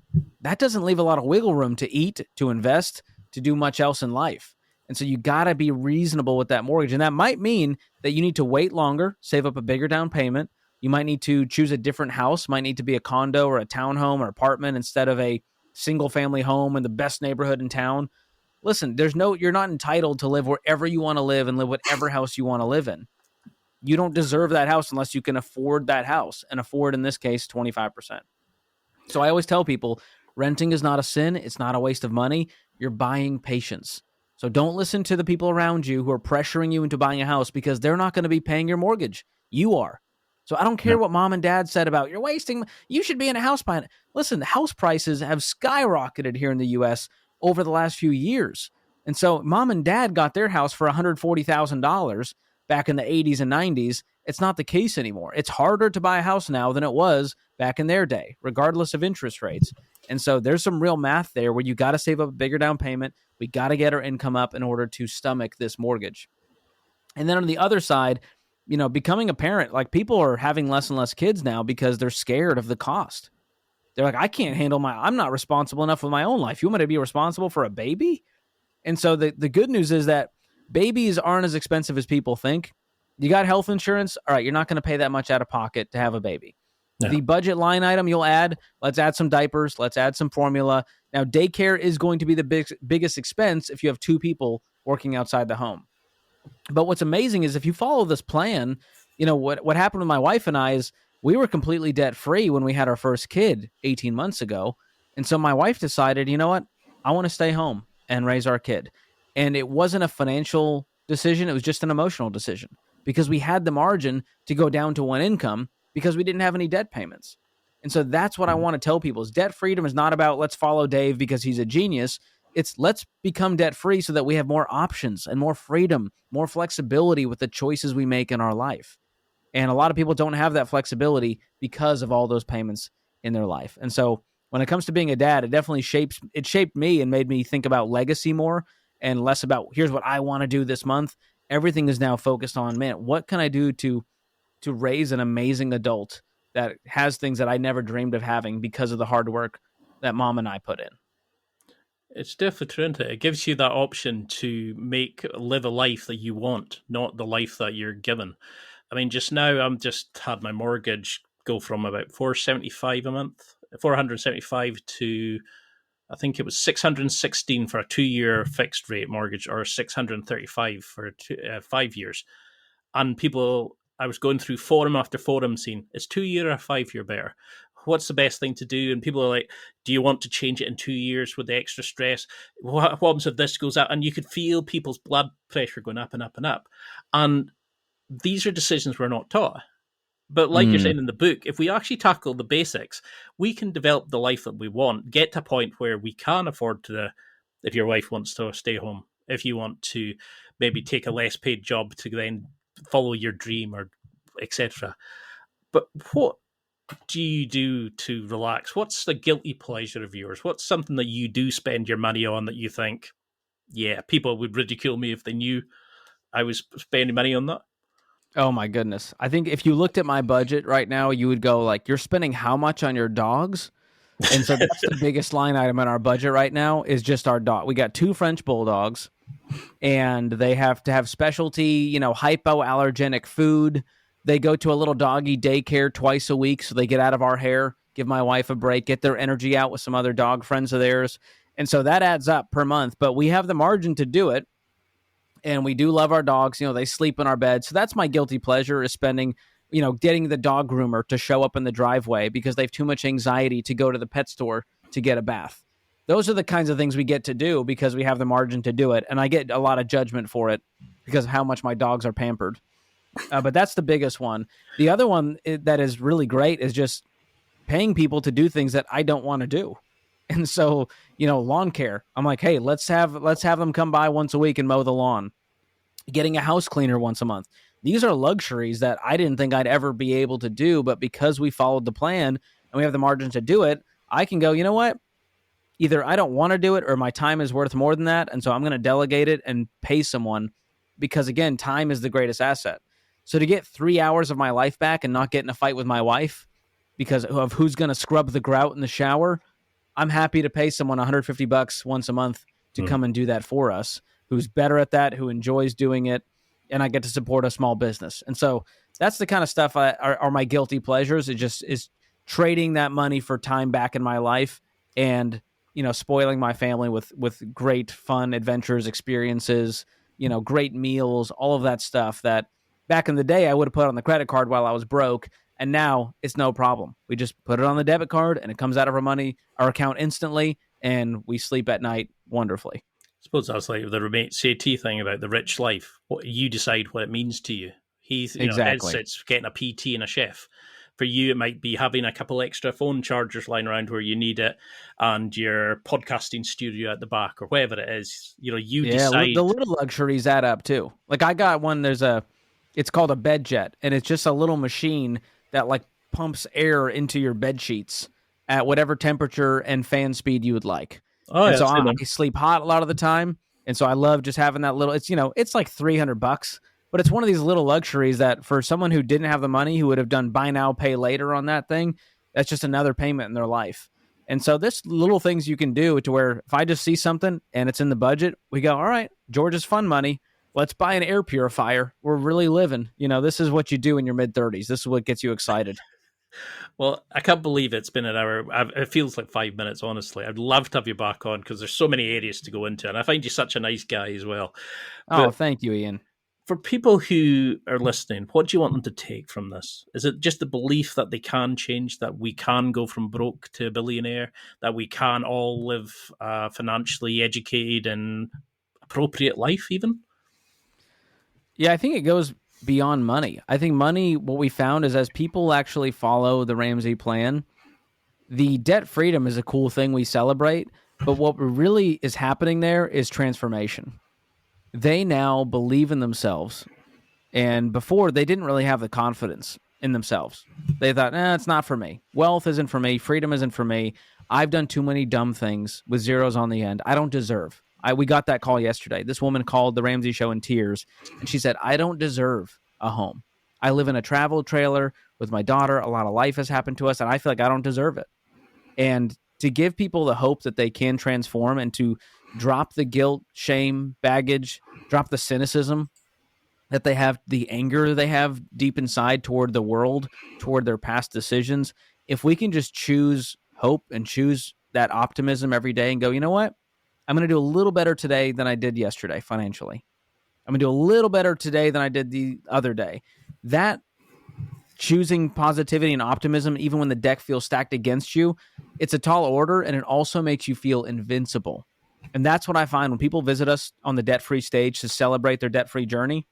That doesn't leave a lot of wiggle room to eat, to invest, to do much else in life. And so you got to be reasonable with that mortgage. And that might mean that you need to wait longer, save up a bigger down payment. You might need to choose a different house, might need to be a condo or a townhome or apartment instead of a single family home in the best neighborhood in town. Listen, you're not entitled to live wherever you want to live and live whatever house you want to live in. You don't deserve that house unless you can afford that house, and afford, in this case, 25%. So I always tell people, renting is not a sin. It's not a waste of money. You're buying patience. So don't listen to the people around you who are pressuring you into buying a house, because they're not going to be paying your mortgage. You are. So I don't care what mom and dad said about you should be in a house buying. Listen, house prices have skyrocketed here in the U.S. over the last few years. And so mom and dad got their house for $140,000 back in the 80s and 90s. It's not the case anymore. It's harder to buy a house now than it was back in their day, regardless of interest rates. And so there's some real math there where you got to save up a bigger down payment. We got to get our income up in order to stomach this mortgage. And then on the other side, becoming a parent, like, people are having less and less kids now because they're scared of the cost. They're like, I'm not responsible enough with my own life. You want me to be responsible for a baby? And so the good news is that babies aren't as expensive as people think. You got health insurance. All right, you're not going to pay that much out of pocket to have a baby. No. The budget line item let's add some diapers. Let's add some formula. Now, daycare is going to be the biggest expense if you have two people working outside the home. But what's amazing is if you follow this plan, what happened with my wife and I is we were completely debt-free when we had our first kid 18 months ago. And so my wife decided, you know what? I want to stay home and raise our kid. And it wasn't a financial decision. It was just an emotional decision, because we had the margin to go down to one income because we didn't have any debt payments. And so that's what I want to tell people is debt freedom is not about let's follow Dave because he's a genius. It's let's become debt free so that we have more options and more freedom, more flexibility with the choices we make in our life. And a lot of people don't have that flexibility because of all those payments in their life. And so when it comes to being a dad, it definitely shaped me and made me think about legacy more and less about here's what I want to do this month. Everything is now focused on, man, what can I do to raise an amazing adult that has things that I never dreamed of having because of the hard work that mom and I put in. It's definitely true, isn't it? It gives you that option to live a life that you want, not the life that you're given. I mean, just now I'm just had my mortgage go from about $475 to I think it was $616 for a 2-year fixed rate mortgage, or $635 for 5 years. And I was going through forum after forum saying, is 2-year or 5-year better? What's the best thing to do? And people are like, do you want to change it in 2 years with the extra stress? What happens if this goes up? And you could feel people's blood pressure going up and up and up. And these are decisions we're not taught. But like you're saying in the book, if we actually tackle the basics, we can develop the life that we want, get to a point where we can afford to, if your wife wants to stay home, if you want to maybe take a less paid job to then follow your dream, or etc. But what do you do to relax? What's the guilty pleasure of yours? What's something that you do spend your money on that you think, yeah, people would ridicule me if they knew I was spending money on that? Oh my goodness. I think if you looked at my budget right now, you would go like, you're spending how much on your dogs? And so that's the biggest line item in our budget right now is just our dog. We got 2 French bulldogs, and they have to have specialty, hypoallergenic food. They go to a little doggy daycare twice a week, so they get out of our hair, give my wife a break, get their energy out with some other dog friends of theirs. And so that adds up per month, but we have the margin to do it. And we do love our dogs. They sleep in our bed. So that's my guilty pleasure is spending, getting the dog groomer to show up in the driveway because they have too much anxiety to go to the pet store to get a bath. Those are the kinds of things we get to do because we have the margin to do it. And I get a lot of judgment for it because of how much my dogs are pampered. But that's the biggest one. The other one that is really great is just paying people to do things that I don't want to do. And so, lawn care. I'm like, hey, let's have them come by once a week and mow the lawn. Getting a house cleaner once a month. These are luxuries that I didn't think I'd ever be able to do, but because we followed the plan and we have the margin to do it, I can go, you know what? Either I don't want to do it or my time is worth more than that, and so I'm going to delegate it and pay someone because, again, time is the greatest asset. So to get 3 hours of my life back and not get in a fight with my wife because of who's going to scrub the grout in the shower, I'm happy to pay someone $150 once a month to come and do that for us, who's better at that, who enjoys doing it, and I get to support a small business. And so that's the kind of stuff are my guilty pleasures. It just is trading that money for time back in my life and, spoiling my family with great fun adventures, experiences, great meals, all of that stuff that back in the day I would have put on the credit card while I was broke. And now it's no problem. We just put it on the debit card and it comes out of our account instantly, and we sleep at night wonderfully. I suppose that's like the roommate CT thing about the rich life. What you decide what it means to you. Exactly. It's getting a PT and a chef. For you, it might be having a couple extra phone chargers lying around where you need it, and your podcasting studio at the back, or whatever it is. You decide. The little luxuries add up too. Like I got one. It's called a bed jet, and it's just a little machine that like pumps air into your bed sheets at whatever temperature and fan speed you would like. Oh, and yeah, so I sleep hot a lot of the time. And so I love just having that little, it's like $300, but it's one of these little luxuries that for someone who didn't have the money, who would have done buy now, pay later on that thing, that's just another payment in their life. And so this little things you can do to where if I just see something and it's in the budget, we go, all right, George's fun money. Let's buy an air purifier. We're really living. This is what you do in your mid-30s. This is what gets you excited. Well, I can't believe it's been an hour. It feels like 5 minutes, honestly. I'd love to have you back on because there's so many areas to go into, and I find you such a nice guy as well. Oh, thank you, Ian. For people who are listening, what do you want them to take from this? Is it just the belief that they can change, that we can go from broke to a billionaire, that we can all live financially educated and appropriate life even? Yeah, I think it goes beyond money. I think money, what we found is as people actually follow the Ramsey plan, the debt freedom is a cool thing we celebrate, but what really is happening there is transformation. They now believe in themselves, and before they didn't really have the confidence in themselves. They thought, it's not for me. Wealth isn't for me. Freedom isn't for me. I've done too many dumb things with zeros on the end. I don't deserve. We got that call yesterday. This woman called the Ramsey show in tears, and she said, I don't deserve a home. I live in a travel trailer with my daughter. A lot of life has happened to us, and I feel like I don't deserve it. And to give people the hope that they can transform and to drop the guilt, shame, baggage, drop the cynicism that they have, the anger they have deep inside toward the world, toward their past decisions. If we can just choose hope and choose that optimism every day and go, you know what? I'm going to do a little better today than I did yesterday financially. I'm going to do a little better today than I did the other day. That choosing positivity and optimism, even when the deck feels stacked against you, it's a tall order, and it also makes you feel invincible. And that's what I find when people visit us on the debt-free stage to celebrate their debt-free journey.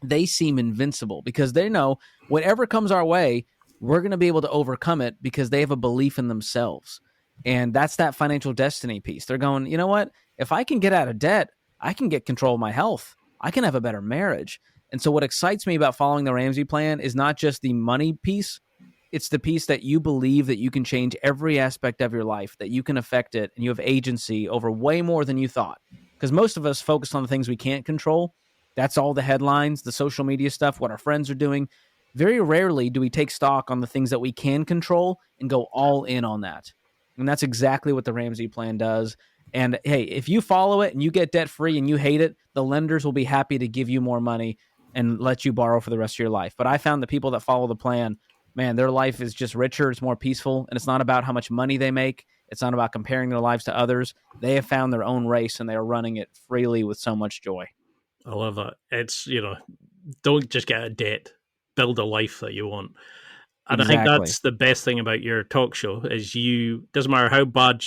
They seem invincible because they know whatever comes our way, we're going to be able to overcome it because they have a belief in themselves. And that's that financial destiny piece. They're going, you know what? If I can get out of debt, I can get control of my health. I can have a better marriage. And so what excites me about following the Ramsey plan is not just the money piece, It's the piece that you believe that you can change every aspect of your life, that you can affect it, and you have agency over way more than you thought. Because most of us focus on the things we can't control. That's all the headlines, the social media stuff, what our friends are doing. Very rarely do we take stock on the things that we can control and go all in on that. And that's exactly what the Ramsey plan does. And hey, if you follow it and you get debt free and you hate it, the lenders will be happy to give you more money and let you borrow for the rest of your life. But I found the people that follow the plan, man, their life is just richer, it's more peaceful, and it's not about how much money they make. It's not about comparing their lives to others. They have found their own race, and they are running it freely with so much joy. I love that. It's, don't just get a debt, build a life that you want. And Exactly. I think that's the best thing about your talk show is doesn't matter how bad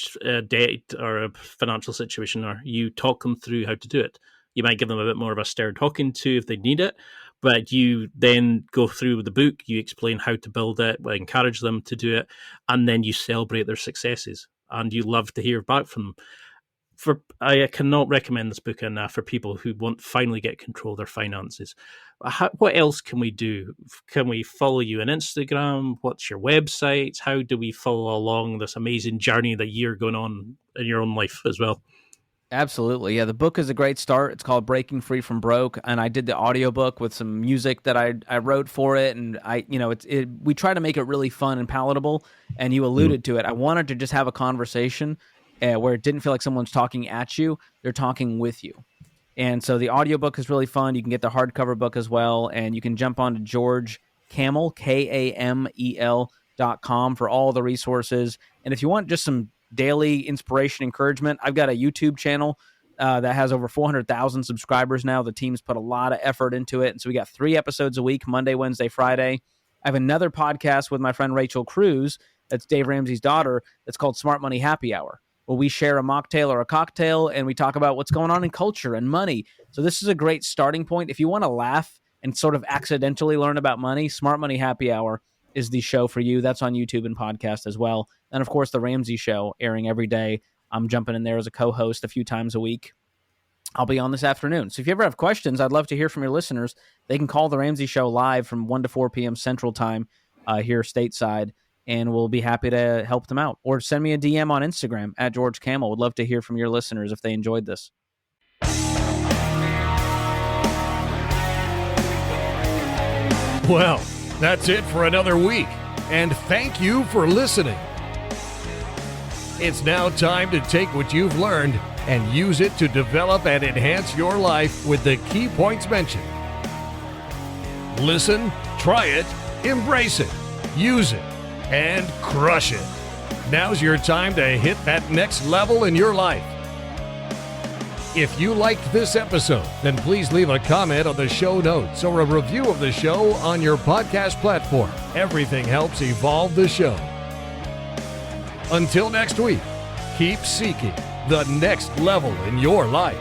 debt or a financial situation are, you talk them through how to do it. You might give them a bit more of a stern talking to if they need it, but you then go through the book, you explain how to build it, encourage them to do it, and then you celebrate their successes. And you love to hear back from them. I cannot recommend this book enough for people who want to finally get control of their finances. What else can we do? Can we follow you on Instagram? What's your website? How do we follow along this amazing journey that you're going on in your own life as well? Absolutely. Yeah, the book is a great start. It's called Breaking Free from Broke, and I did the audiobook with some music that I wrote for it, and we try to make it really fun and palatable, and you alluded to it. I wanted to just have a conversation where it didn't feel like someone's talking at you, they're talking with you. And so the audiobook is really fun. You can get the hardcover book as well, and you can jump on to George Kamel, KAMEL.com for all the resources. And if you want just some daily inspiration, encouragement, I've got a YouTube channel that has over 400,000 subscribers now. The team's put a lot of effort into it. And so we got 3 episodes a week, Monday, Wednesday, Friday. I have another podcast with my friend Rachel Cruz, that's Dave Ramsey's daughter, that's called Smart Money Happy Hour, where we share a mocktail or a cocktail and we talk about what's going on in culture and money. So this is a great starting point. If you want to laugh and sort of accidentally learn about money, Smart Money Happy Hour is the show for you. That's on YouTube and podcast as well. And of course, the Ramsey Show airing every day. I'm jumping in there as a co-host a few times a week. I'll be on this afternoon. So if you ever have questions, I'd love to hear from your listeners. They can call the Ramsey Show live from 1 to 4 p.m. Central Time here stateside, and we'll be happy to help them out. Or send me a DM on Instagram at George Kamel. Would love to hear from your listeners if they enjoyed this. Well, that's it for another week, and thank you for listening. It's now time to take what you've learned and use it to develop and enhance your life with the key points mentioned. Listen, try it, embrace it, use it, and crush it. Now's your time to hit that next level in your life. If you liked this episode, then please leave a comment on the show notes or a review of the show on your podcast platform. Everything helps evolve the show. Until next week, keep seeking the next level in your life.